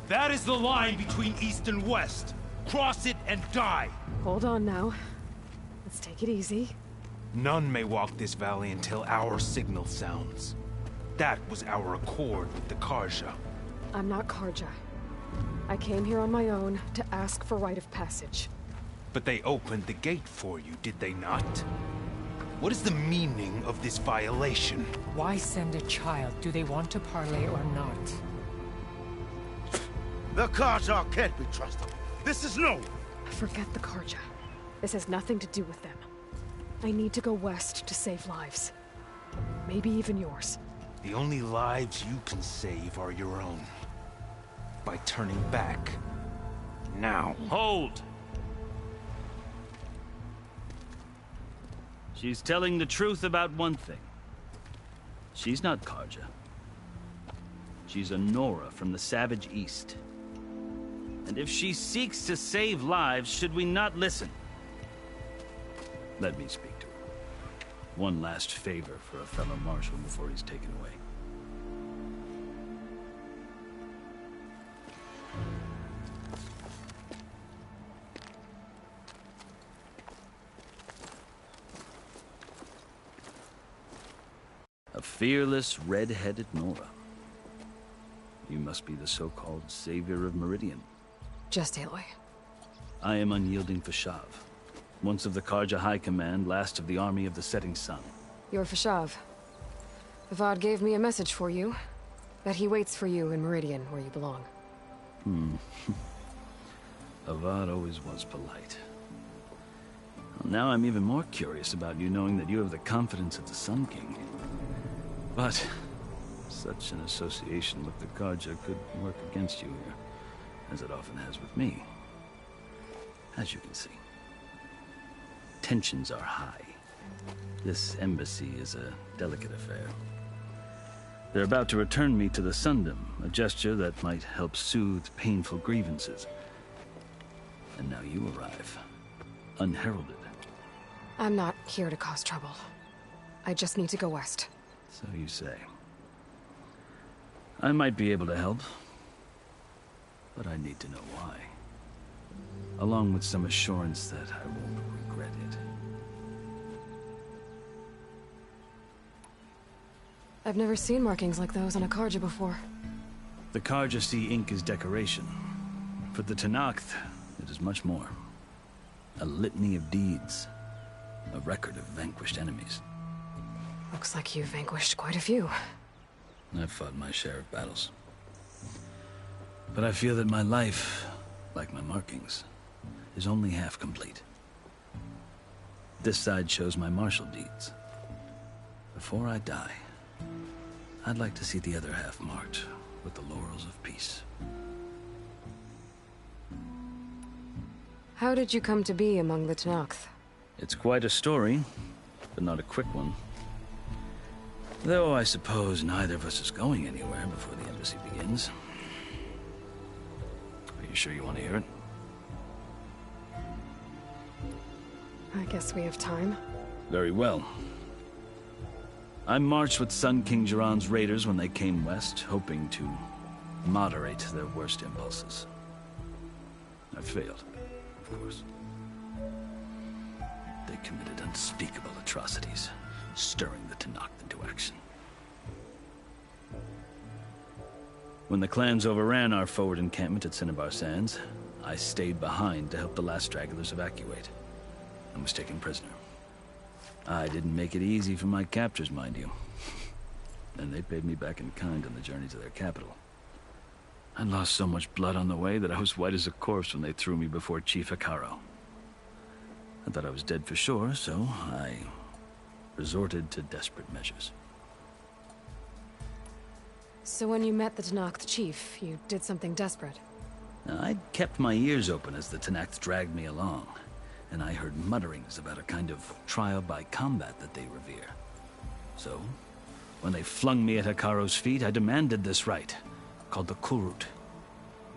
Speaker 2: That is the line between East and West. Cross it and die.
Speaker 1: Hold on now. Let's take it easy.
Speaker 2: None may walk this valley until our signal sounds. That was our accord with the Carja.
Speaker 1: I'm not Carja. I came here on my own to ask for rite of passage.
Speaker 2: But they opened the gate for you, did they not? What is the meaning of this violation?
Speaker 19: Why send a child? Do they want to parley or not?
Speaker 20: The Carja can't be trusted. This is no...
Speaker 1: Forget the Carja. This has nothing to do with them. I need to go west to save lives. Maybe even yours.
Speaker 2: The only lives you can save are your own. By turning back. Now.
Speaker 21: Hold! She's telling the truth about one thing. She's not Carja. She's a Nora from the Savage East. And if she seeks to save lives, should we not listen? Let me speak to her. One last favor for a fellow marshal before he's taken away. A fearless, red-headed Nora. You must be the so-called savior of Meridian.
Speaker 1: Just Aloy.
Speaker 21: I am unyielding Fashav. once of the Karja High Command, last of the Army of the Setting Sun.
Speaker 1: You're Fashav. Avad gave me a message for you. That he waits for you in Meridian, where you belong.
Speaker 21: Avad always was polite. Well, now I'm even more curious about you knowing that you have the confidence of the Sun King. But such an association with the Karja could work against you here, as it often has with me. As you can see, tensions are high. This embassy is a delicate affair. They're about to return me to the Sundom, a gesture that might help soothe painful grievances. And now you arrive, unheralded.
Speaker 1: I'm not here to cause trouble. I just need to go west.
Speaker 21: So you say. I might be able to help, but I need to know why. Along with some assurance that I won't regret it.
Speaker 1: I've never seen markings like those on a Karja before.
Speaker 21: The Karja see ink as decoration. For the Tenakth, it is much more. A litany of deeds. A record of vanquished enemies.
Speaker 1: Looks like you've vanquished quite a few.
Speaker 21: I've fought my share of battles. But I feel that my life, like my markings, is only half complete. This side shows my martial deeds. Before I die, I'd like to see the other half marked with the laurels of peace.
Speaker 1: How did you come to be among the Tenakth?
Speaker 21: It's quite a story, but not a quick one. Though I suppose neither of us is going anywhere before the embassy begins. Are you sure you want to hear it?
Speaker 1: I guess we have time.
Speaker 21: Very well. I marched with Sun King Jiran's raiders when they came west, hoping to moderate their worst impulses. I failed, of course. They committed unspeakable atrocities, stirring the Tenakth into action. When the clans overran our forward encampment at Cinnabar Sands, I stayed behind to help the last stragglers evacuate, and was taken prisoner. I didn't make it easy for my captors, mind you. And they paid me back in kind on the journey to their capital. I lost so much blood on the way that I was white as a corpse when they threw me before Chief Hekarro. I thought I was dead for sure, so I resorted to desperate measures.
Speaker 1: So when you met the Tenakth chief, you did something desperate?
Speaker 21: I'd kept my ears open as the Tenakth dragged me along, and I heard mutterings about a kind of trial by combat that they revere. So, when they flung me at Hekarro's feet, I demanded this right, called the Kulrut,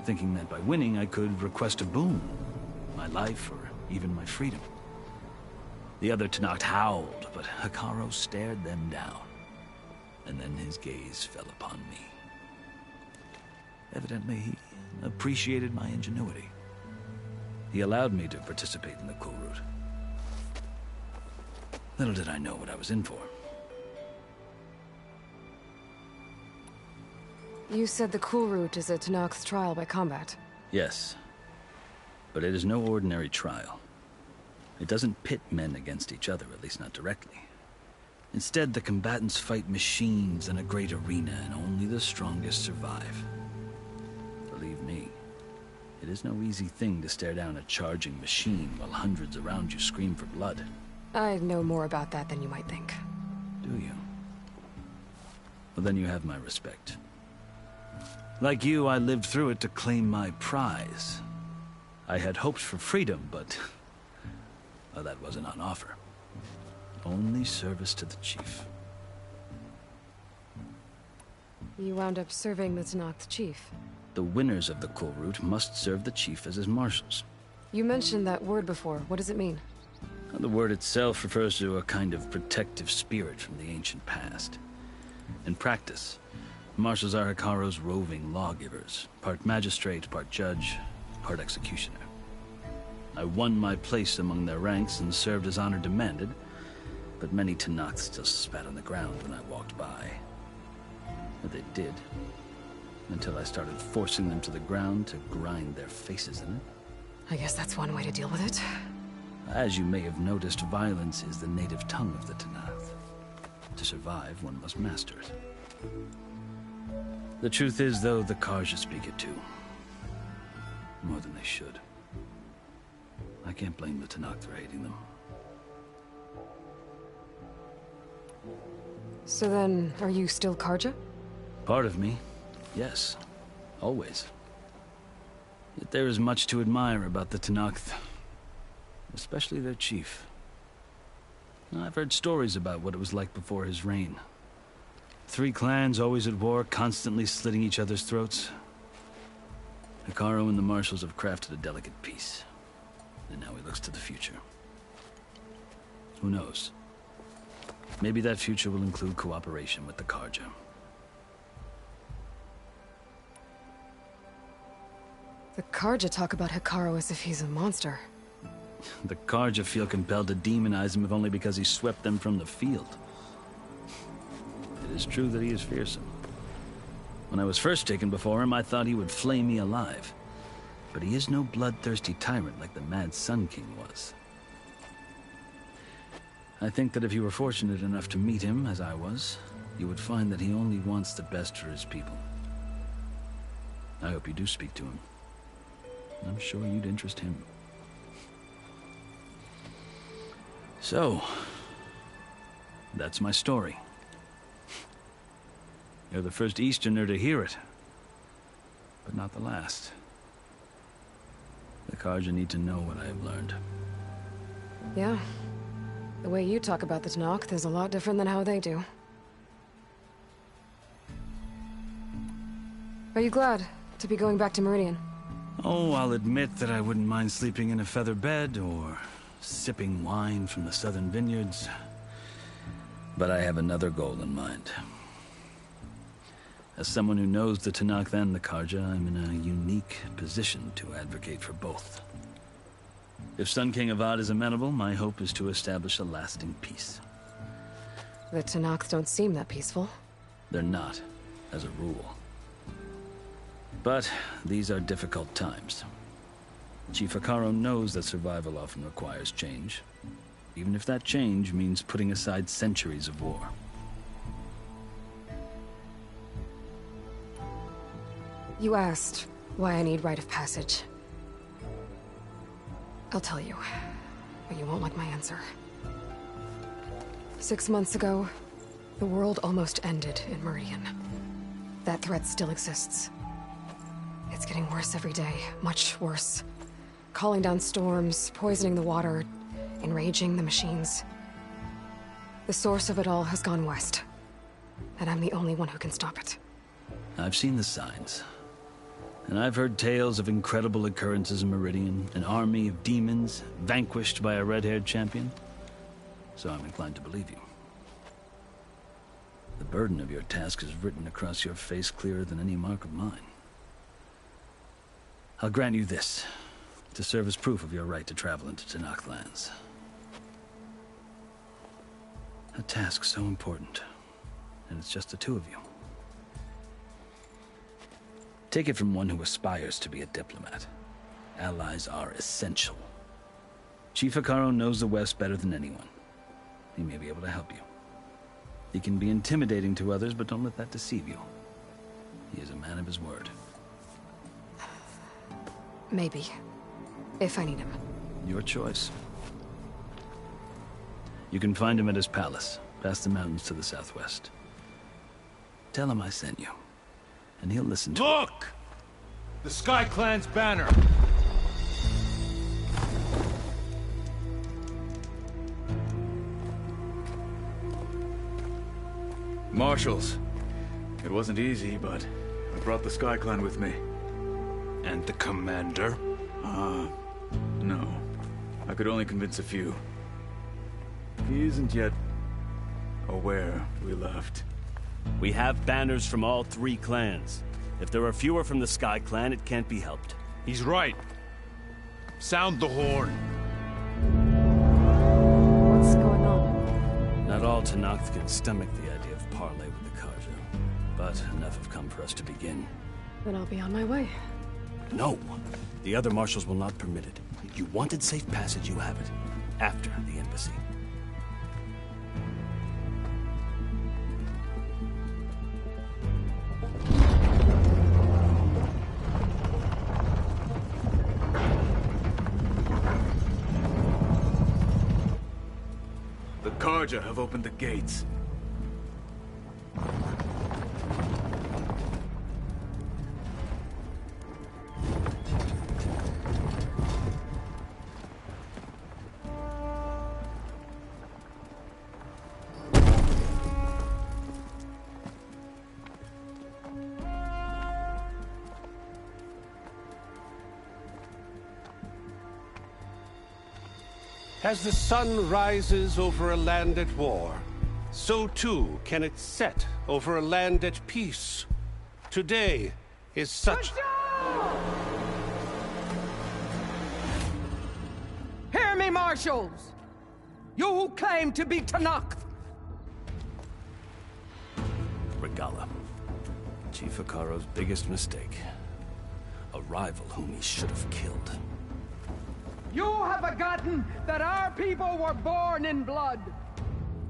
Speaker 21: thinking that by winning I could request a boon, my life or even my freedom. The other Tenakth howled, but Hekarro stared them down, and then his gaze fell upon me. Evidently, he appreciated my ingenuity. He allowed me to participate in the Kulrut. Little did I know what I was in for.
Speaker 1: You said the Kulrut is a Tenakth's trial by combat.
Speaker 21: Yes, but it is no ordinary trial. It doesn't pit men against each other, at least not directly. Instead, the combatants fight machines in a great arena, and only the strongest survive. Believe me, it is no easy thing to stare down a charging machine while hundreds around you scream for blood.
Speaker 1: I know more about that than you might think.
Speaker 21: Do you? Well, then you have my respect. Like you, I lived through it to claim my prize. I had hoped for freedom, but well, that wasn't on offer. Only service to the chief.
Speaker 1: You wound up serving the Tenakth chief.
Speaker 21: The winners of the Kulrut must serve the chief as his marshals.
Speaker 1: You mentioned that word before. What does it mean?
Speaker 21: The word itself refers to a kind of protective spirit from the ancient past. In practice, marshals are Hekarro's roving lawgivers, part magistrate, part judge, part executioner. I won my place among their ranks and served as honor demanded, but many Tenakth still spat on the ground when I walked by. But they did, until I started forcing them to the ground to grind their faces in it.
Speaker 1: I guess that's one way to deal with it.
Speaker 21: As you may have noticed, violence is the native tongue of the Tenakth. To survive, one must master it. The truth is, though, the Carja speak it too. More than they should. I can't blame the Tenakth for hating them.
Speaker 1: So then, are you still Carja?
Speaker 21: Part of me, yes. Always. Yet there is much to admire about the Tenakth. Especially their chief. I've heard stories about what it was like before his reign. 3 clans always at war, constantly slitting each other's throats. Hekarro and the Marshals have crafted a delicate peace. And now he looks to the future. Who knows? Maybe that future will include cooperation with the Carja.
Speaker 1: The Carja talk about Hekarro as if he's a monster.
Speaker 21: The Carja feel compelled to demonize him if only because he swept them from the field. It is true that he is fearsome. When I was first taken before him, I thought he would flay me alive. But he is no bloodthirsty tyrant like the Mad Sun King was. I think that if you were fortunate enough to meet him, as I was, you would find that he only wants the best for his people. I hope you do speak to him. I'm sure you'd interest him. So, that's my story. You're the first Easterner to hear it, but not the last. The Carja need to know what I have learned.
Speaker 1: Yeah. The way you talk about the Tenakth is a lot different than how they do. Are you glad to be going back to Meridian?
Speaker 21: Oh, I'll admit that I wouldn't mind sleeping in a feather bed or sipping wine from the southern vineyards. But I have another goal in mind. As someone who knows the Tenakth and the Carja, I'm in a unique position to advocate for both. If Sun King Avad is amenable, my hope is to establish a lasting peace.
Speaker 1: The Tenakth don't seem that peaceful.
Speaker 21: They're not, as a rule. But these are difficult times. Chief Hekarro knows that survival often requires change, even if that change means putting aside centuries of war.
Speaker 1: You asked why I need rite of passage. I'll tell you, but you won't like my answer. 6 months ago, the world almost ended in Meridian. That threat still exists. It's getting worse every day, much worse. Calling down storms, poisoning the water, enraging the machines. The source of it all has gone west, and I'm the only one who can stop it.
Speaker 21: I've seen the signs. And I've heard tales of incredible occurrences in Meridian, an army of demons vanquished by a red-haired champion. So I'm inclined to believe you. The burden of your task is written across your face clearer than any mark of mine. I'll grant you this, to serve as proof of your right to travel into Tenakth lands. A task so important, and it's just the two of you. Take it from one who aspires to be a diplomat. Allies are essential. Chief Hekarro knows the West better than anyone. He may be able to help you. He can be intimidating to others, but don't let that deceive you. He is a man of his word.
Speaker 1: Maybe. If I need him.
Speaker 21: Your choice. You can find him at his palace, past the mountains to the southwest. Tell him I sent you, and he'll listen to
Speaker 3: Look! The Sky Clan's banner!
Speaker 17: Marshals. It wasn't easy, but I brought the Sky Clan with me.
Speaker 3: And the commander?
Speaker 17: No. I could only convince a few. He isn't yet aware we left.
Speaker 4: We have banners from all 3 clans. If there are fewer from the Sky Clan, it can't be helped.
Speaker 3: He's right. Sound the horn.
Speaker 1: What's going on?
Speaker 21: Not all Tenakth can stomach the idea of parley with the Carja, but enough have come for us to begin.
Speaker 1: Then I'll be on my way.
Speaker 4: No! The other marshals will not permit it. You wanted safe passage, you have it. after the embassy.
Speaker 17: The Carja have opened the gates.
Speaker 12: As the sun rises over a land at war, so too can it set over a land at peace. Today is such...
Speaker 5: Hear me, marshals! You who claim to be Tenakth!
Speaker 4: Regalla. Chief Hekarro's biggest mistake. A rival whom he should have killed.
Speaker 5: You have forgotten that our people were born in blood.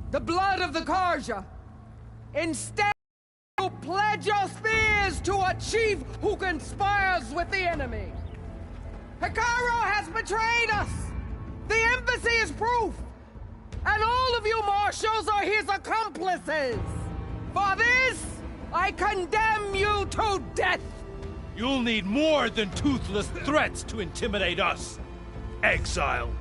Speaker 5: The blood of the Carja. Instead, you pledge your spears to a chief who conspires with the enemy. Hekarro has betrayed us! The embassy is proof! And all of you marshals are his accomplices! For this, I condemn you to death!
Speaker 3: You'll need more than toothless threats to intimidate us! Exile!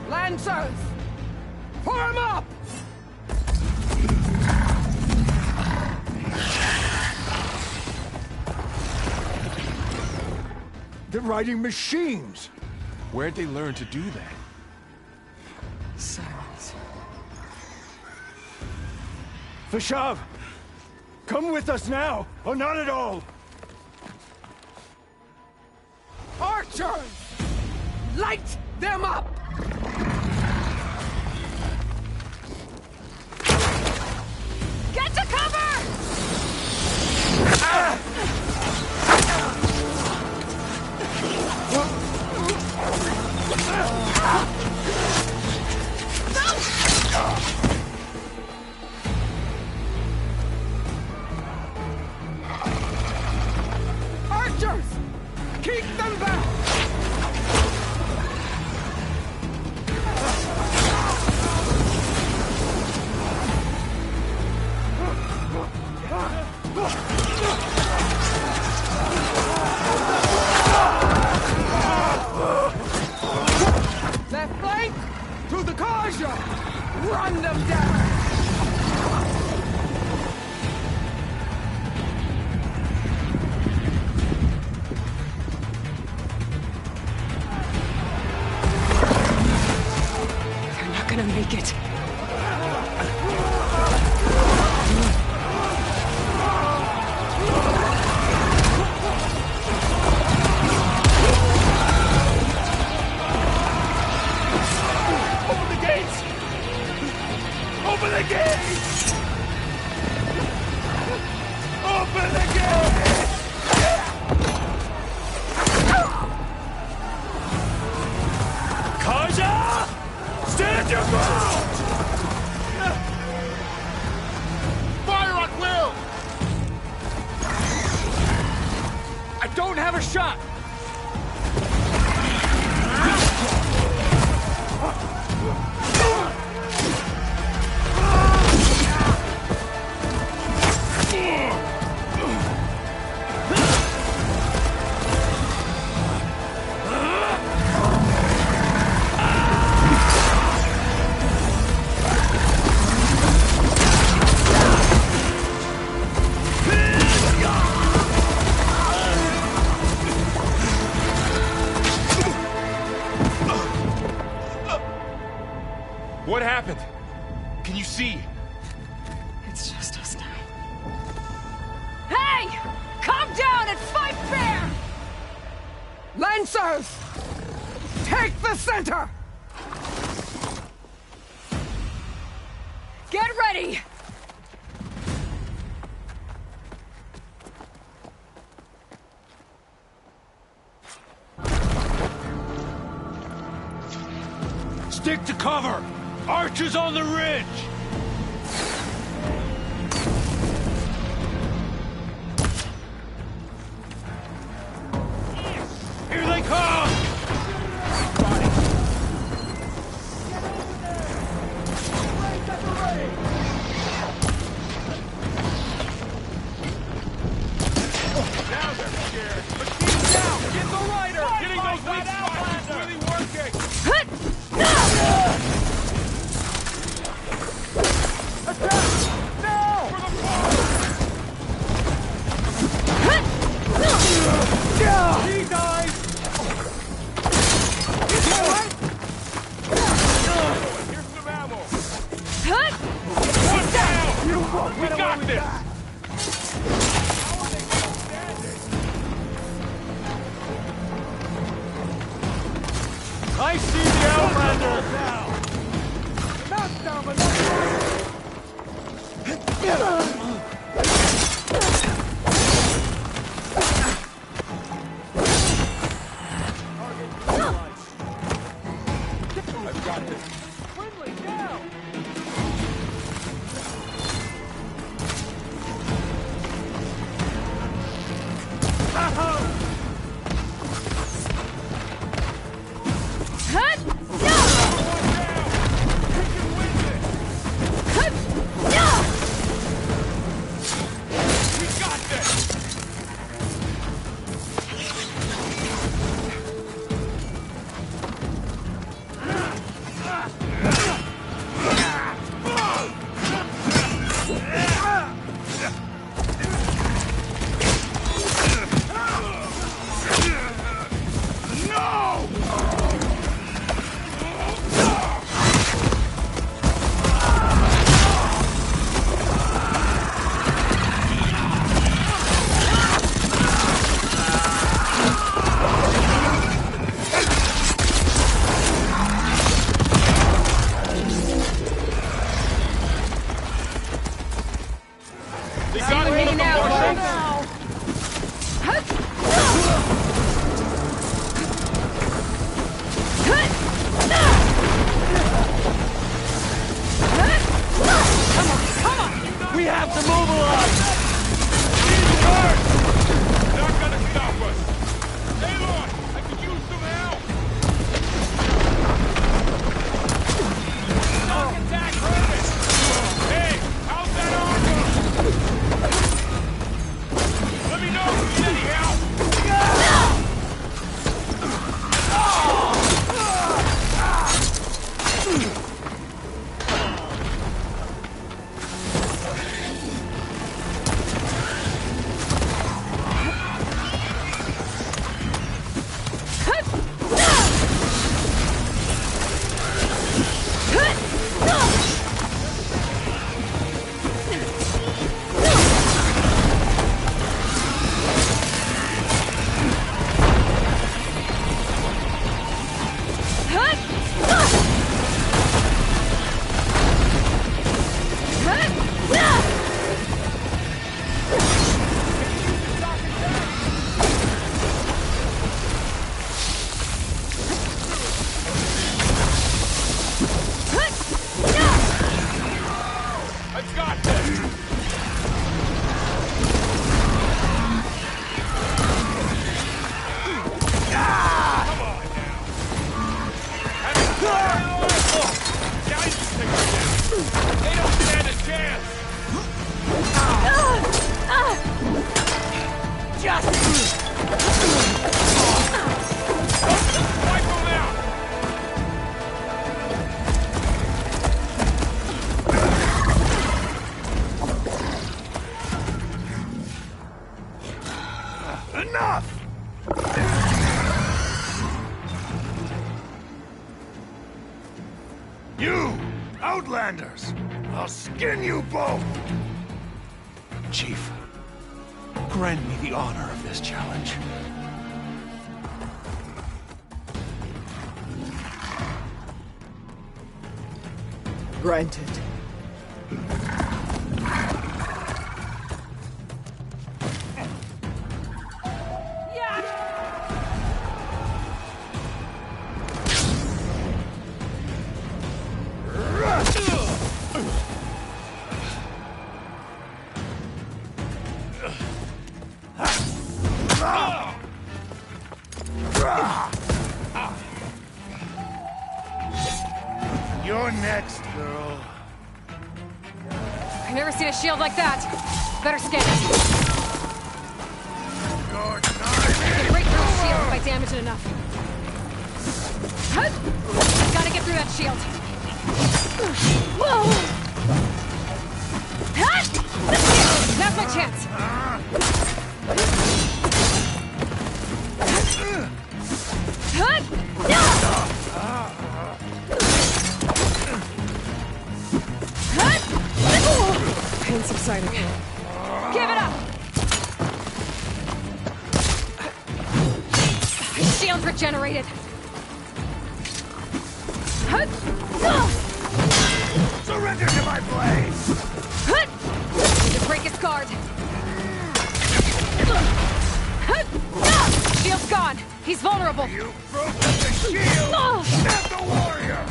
Speaker 5: Lancers! Form up!
Speaker 18: They're riding machines!
Speaker 17: Where'd they learn to do that?
Speaker 5: Silence.
Speaker 18: Vashav! Come with us now, or not at all!
Speaker 5: Archers! Light them up!
Speaker 10: Get to cover!
Speaker 5: Archers! Keep them back! Left flank! To the Carja! Run them down!
Speaker 1: They're not gonna make it.
Speaker 3: Open the gates! Open the gates! Carja! Stand your ground!
Speaker 18: Fire at will! I don't have a shot!
Speaker 17: What happened? Can you see?
Speaker 1: It's just us now.
Speaker 10: Hey! Calm down and fight fair!
Speaker 5: Lancers! Take the center! me!
Speaker 3: Stick to cover! Archers on the ridge! Here they come!
Speaker 14: Now they're scared. But keep down! Get the rider! Getting those weak spots is really working!
Speaker 3: He dies!
Speaker 14: He's all right! Here's some ammo!
Speaker 3: One down! We got this! I see the Outlander!
Speaker 14: Knock down the
Speaker 3: I've got this.
Speaker 14: Friendly, down!
Speaker 3: They got him in the marshal!
Speaker 14: We have to mobilize!
Speaker 3: Not gonna stop us! Aloy, I could use some help! Knock attack hurt! Hey, how's that armor? Let me know if you need any help! I've got this! Come on now! Now you can take a chance! They don't stand a chance! Wipe them out! Enough! You! Outlanders! I'll skin you both!
Speaker 2: Chief, grant me the honor of this challenge.
Speaker 5: Granted.
Speaker 1: I've never seen a shield like that. Better scan it. I can break through a shield if I damage it enough. Gotta get through that shield. Now's my chance. Pain subsiding. Give it up! Shield regenerated.
Speaker 14: Surrender to my blades!
Speaker 1: Need to break his guard. Shield's gone. He's vulnerable.
Speaker 14: You broke the shield! Stab the warrior!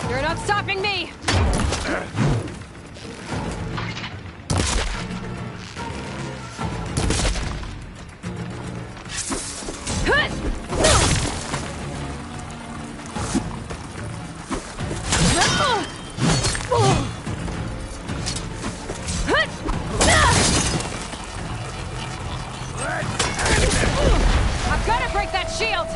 Speaker 1: You're not stopping me! I've got to break that shield!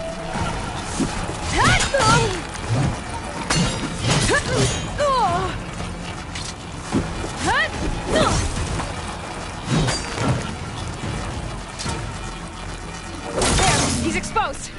Speaker 1: There, he's exposed!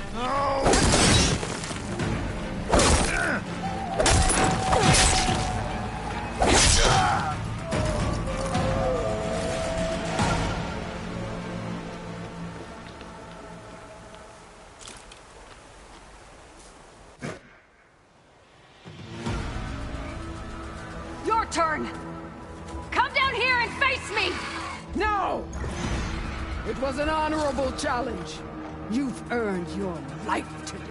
Speaker 1: Your turn! Come down here and face me!
Speaker 5: No! It was an honorable challenge. You've earned your life today.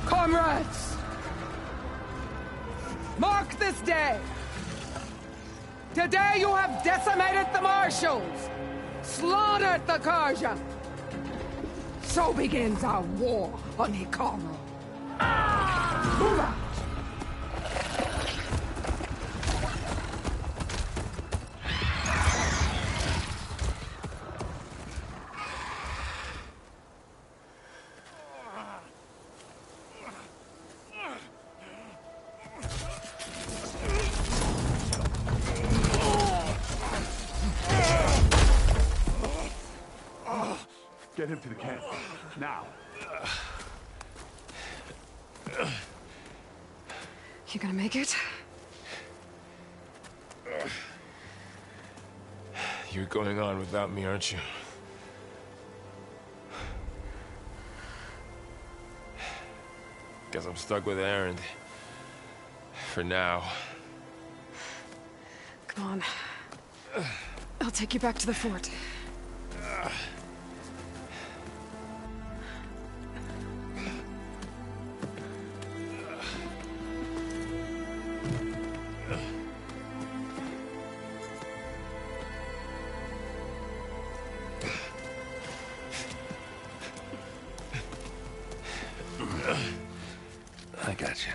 Speaker 5: Comrades! Mark this day! Today you have decimated the Marshals! Slaughtered the Carja! So begins our war on Hikaru. Move out!
Speaker 14: Get him to the camp. Now.
Speaker 1: You gonna make it?
Speaker 9: You're going on without me, aren't you? Guess I'm stuck with Erend. For now.
Speaker 1: Come on. I'll take you back to the fort.
Speaker 9: I got you.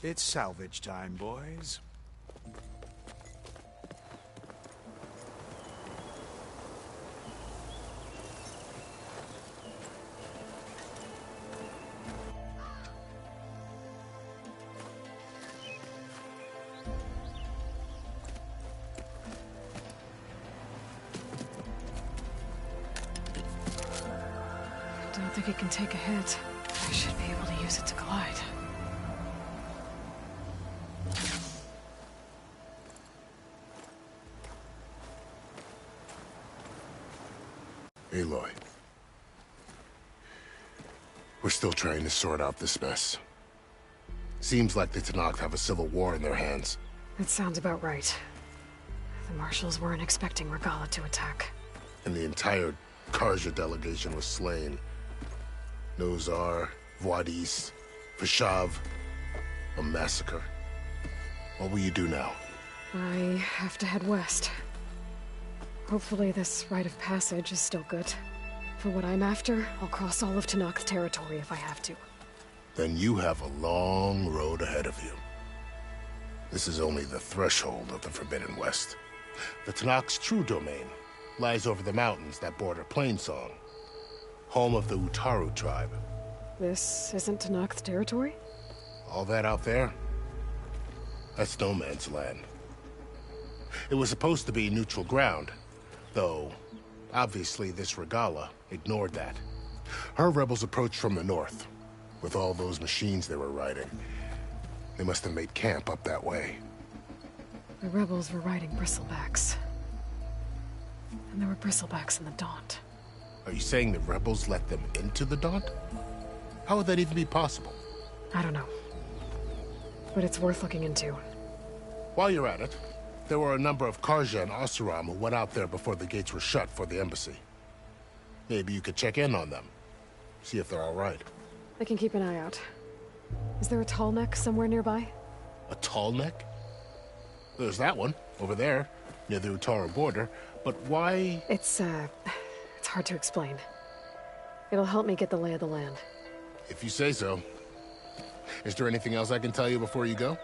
Speaker 20: It's salvage time, boys.
Speaker 1: I don't think it can take a hit. I should be able to use it to glide.
Speaker 16: Aloy. We're still trying to sort out this mess. Seems like the Tenakth have a civil war in their hands.
Speaker 1: That sounds about right. The marshals weren't expecting Regalla to attack.
Speaker 16: And the entire Carja delegation was slain. Nozar, Wadis, Fashav. A massacre. What will you do now?
Speaker 1: I have to head west. Hopefully this rite of passage is still good. For what I'm after, I'll cross all of Tenakth's territory if I have to.
Speaker 16: Then you have a long road ahead of you. This is only the threshold of the Forbidden West. The Tenakth's true domain lies over the mountains that border Plainsong, home of the Utaru tribe.
Speaker 1: This isn't Tenakth's territory?
Speaker 16: All that out there? That's no man's land. It was supposed to be neutral ground, though obviously this Regalla ignored that. Her rebels approached from the north, with all those machines they were riding. They must have made camp up that way.
Speaker 1: The rebels were riding bristlebacks. And there were bristlebacks in the Daunt.
Speaker 16: Are you saying the rebels let them into the Daunt? How would that even be possible?
Speaker 1: I don't know. But it's worth looking into.
Speaker 16: While you're at it, there were a number of Carja and Oseram who went out there before the gates were shut for the embassy. Maybe you could check in on them. See if they're all right.
Speaker 1: I can keep an eye out. Is there a tall neck somewhere nearby?
Speaker 16: A tall neck? There's that one, over there, near the Utaru border. But why?
Speaker 1: It's hard to explain. It'll help me get the lay of the land.
Speaker 16: If you say so. Is there anything else I can tell you before you go?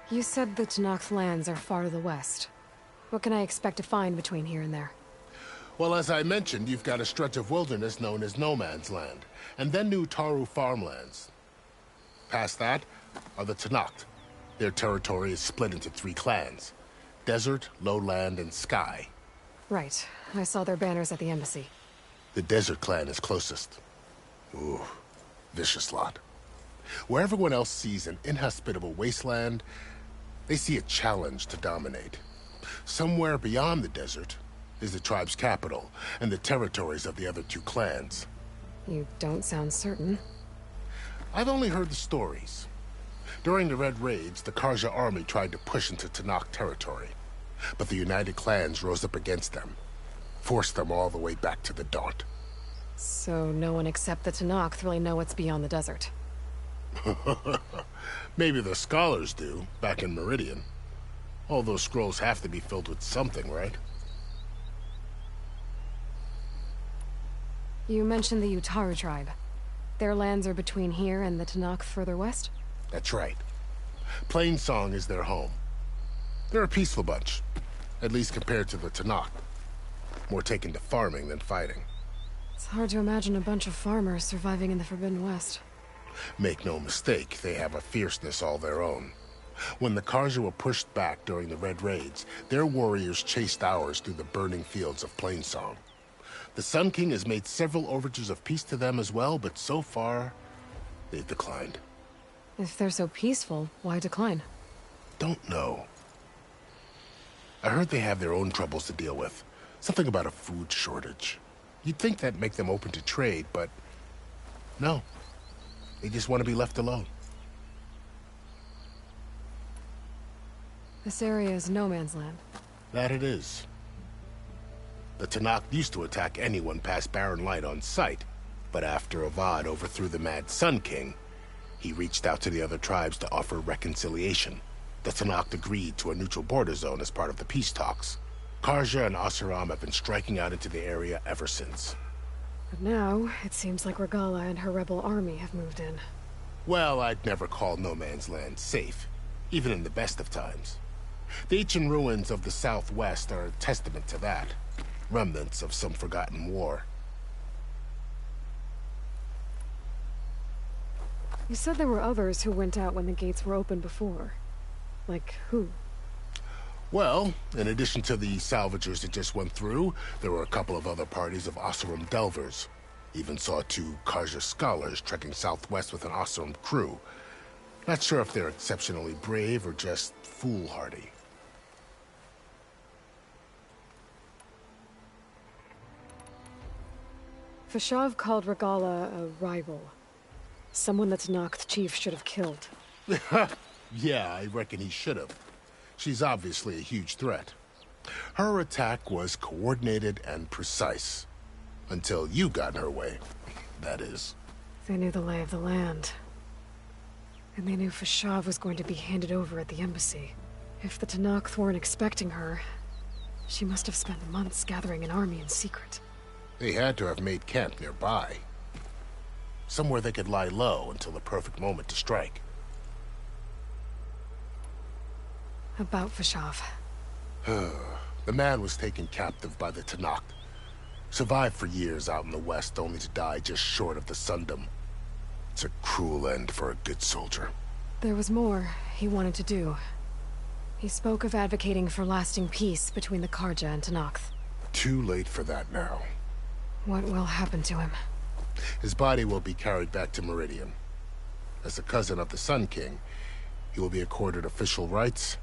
Speaker 1: You said the Tenakth lands are far to the west. What can I expect to find between here and there?
Speaker 16: Well, as I mentioned, you've got a stretch of wilderness known as No Man's Land, and then the Utaru farmlands. Past that are the Tenakth. Their territory is split into 3 clans: Desert, Lowland, and Sky.
Speaker 1: Right. I saw their banners at the embassy.
Speaker 16: The Desert clan is closest. Ooh, vicious lot. Where everyone else sees an inhospitable wasteland, they see a challenge to dominate. Somewhere beyond the desert is the tribe's capital and the territories of the other 2 clans.
Speaker 1: You don't sound certain.
Speaker 16: I've only heard the stories. During the Red Raids, the Carja army tried to push into Tenakth territory, but the United Clans rose up against them, forced them all the way back to the Daunt.
Speaker 1: So no one except the Tenakth really know what's beyond the desert.
Speaker 16: Maybe the scholars do, back in Meridian. All those scrolls have to be filled with something, right?
Speaker 1: You mentioned the Utaru tribe. Their lands are between here and the Tenakth further west?
Speaker 16: That's right. Plainsong is their home. They're a peaceful bunch, at least compared to the Tenakth. More taken to farming than fighting.
Speaker 1: It's hard to imagine a bunch of farmers surviving in the Forbidden West.
Speaker 16: Make no mistake, they have a fierceness all their own. When the Carja were pushed back during the Red Raids, their warriors chased ours through the burning fields of Plainsong. The Sun King has made several overtures of peace to them as well, but so far, they've declined.
Speaker 1: If they're so peaceful, why decline?
Speaker 16: Don't know. I heard they have their own troubles to deal with. Something about a food shortage. You'd think that'd make them open to trade, but no. They just want to be left alone.
Speaker 1: This area is no man's land.
Speaker 16: That it is. The Tenakth used to attack anyone past Barren Light on sight, but after Avad overthrew the Mad Sun King, he reached out to the other tribes to offer reconciliation. The Tenakth agreed to a neutral border zone as part of the peace talks. Carja and Oseram have been striking out into the area ever since.
Speaker 1: But now, it seems like Regalla and her rebel army have moved in.
Speaker 16: Well, I'd never call No Man's Land safe, even in the best of times. The ancient ruins of the Southwest are a testament to that. Remnants of some forgotten war.
Speaker 1: You said there were others who went out when the gates were open before. Like who?
Speaker 16: Well, in addition to the salvagers that just went through, there were a couple of other parties of Oseram delvers. Even saw 2 Carja scholars trekking southwest with an Oseram crew. Not sure if they're exceptionally brave or just foolhardy.
Speaker 1: Fashav called Regalla a rival. Someone that Tenakth chief should have killed.
Speaker 16: Yeah, I reckon he should have. She's obviously a huge threat. Her attack was coordinated and precise. Until you got in her way, that is.
Speaker 1: They knew the lay of the land. And they knew Fashav was going to be handed over at the embassy. If the Tenakth weren't expecting her, she must have spent months gathering an army in secret.
Speaker 16: They had to have made camp nearby. Somewhere they could lie low until the perfect moment to strike.
Speaker 1: About Fashav.
Speaker 16: The man was taken captive by the Tenakth. Survived for years out in the west, only to die just short of the Sundom. It's a cruel end for a good soldier.
Speaker 1: There was more he wanted to do. He spoke of advocating for lasting peace between the Carja and Tenakth.
Speaker 16: Too late for that now.
Speaker 1: What will happen to him?
Speaker 16: His body will be carried back to Meridian. As a cousin of the Sun King, he will be accorded official rights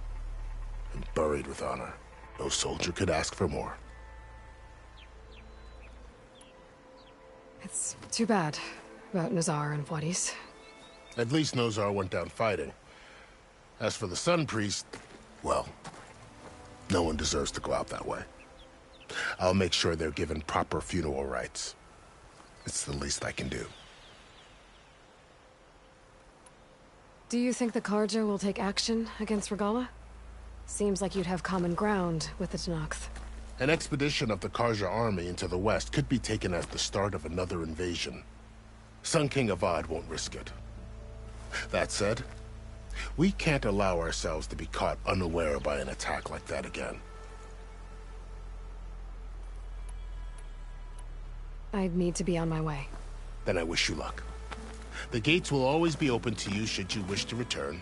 Speaker 16: and buried with honor. No soldier could ask for more.
Speaker 1: It's too bad about Nazar and Wadis.
Speaker 16: At least Nozar went down fighting. As for the Sun Priest, well, no one deserves to go out that way. I'll make sure they're given proper funeral rites. It's the least I can do.
Speaker 1: Do you think the Carja will take action against Regalla? Seems like you'd have common ground with the Tenakth.
Speaker 16: An expedition of the Carja army into the west could be taken as the start of another invasion. Sun King Avad won't risk it. That said, we can't allow ourselves to be caught unaware by an attack like that again.
Speaker 1: I'd need to be on my way.
Speaker 16: Then I wish you luck. The gates will always be open to you should you wish to return.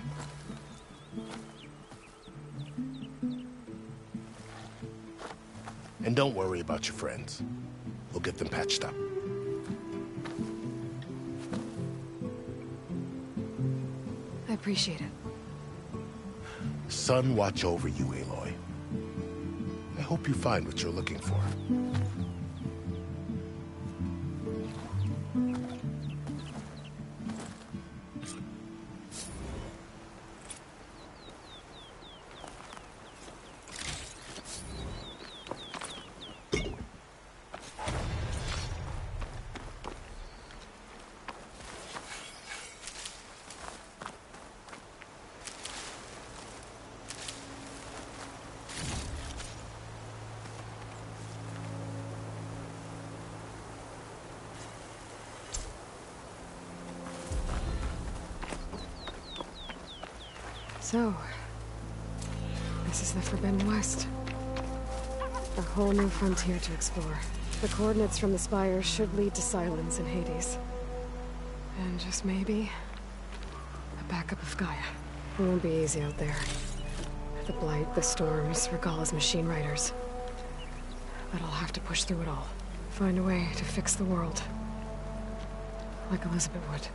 Speaker 16: And don't worry about your friends. We'll get them patched up.
Speaker 1: I appreciate it.
Speaker 16: Sun watch over you, Aloy. I hope you find what you're looking for.
Speaker 1: So, this is the Forbidden West. A whole new frontier to explore. The coordinates from the spire should lead to Silence and Hades. And just maybe, a backup of Gaia. It won't be easy out there. The Blight, the Storms, Regalla's machine riders. But I'll have to push through it all. Find a way to fix the world. Like Elizabeth would.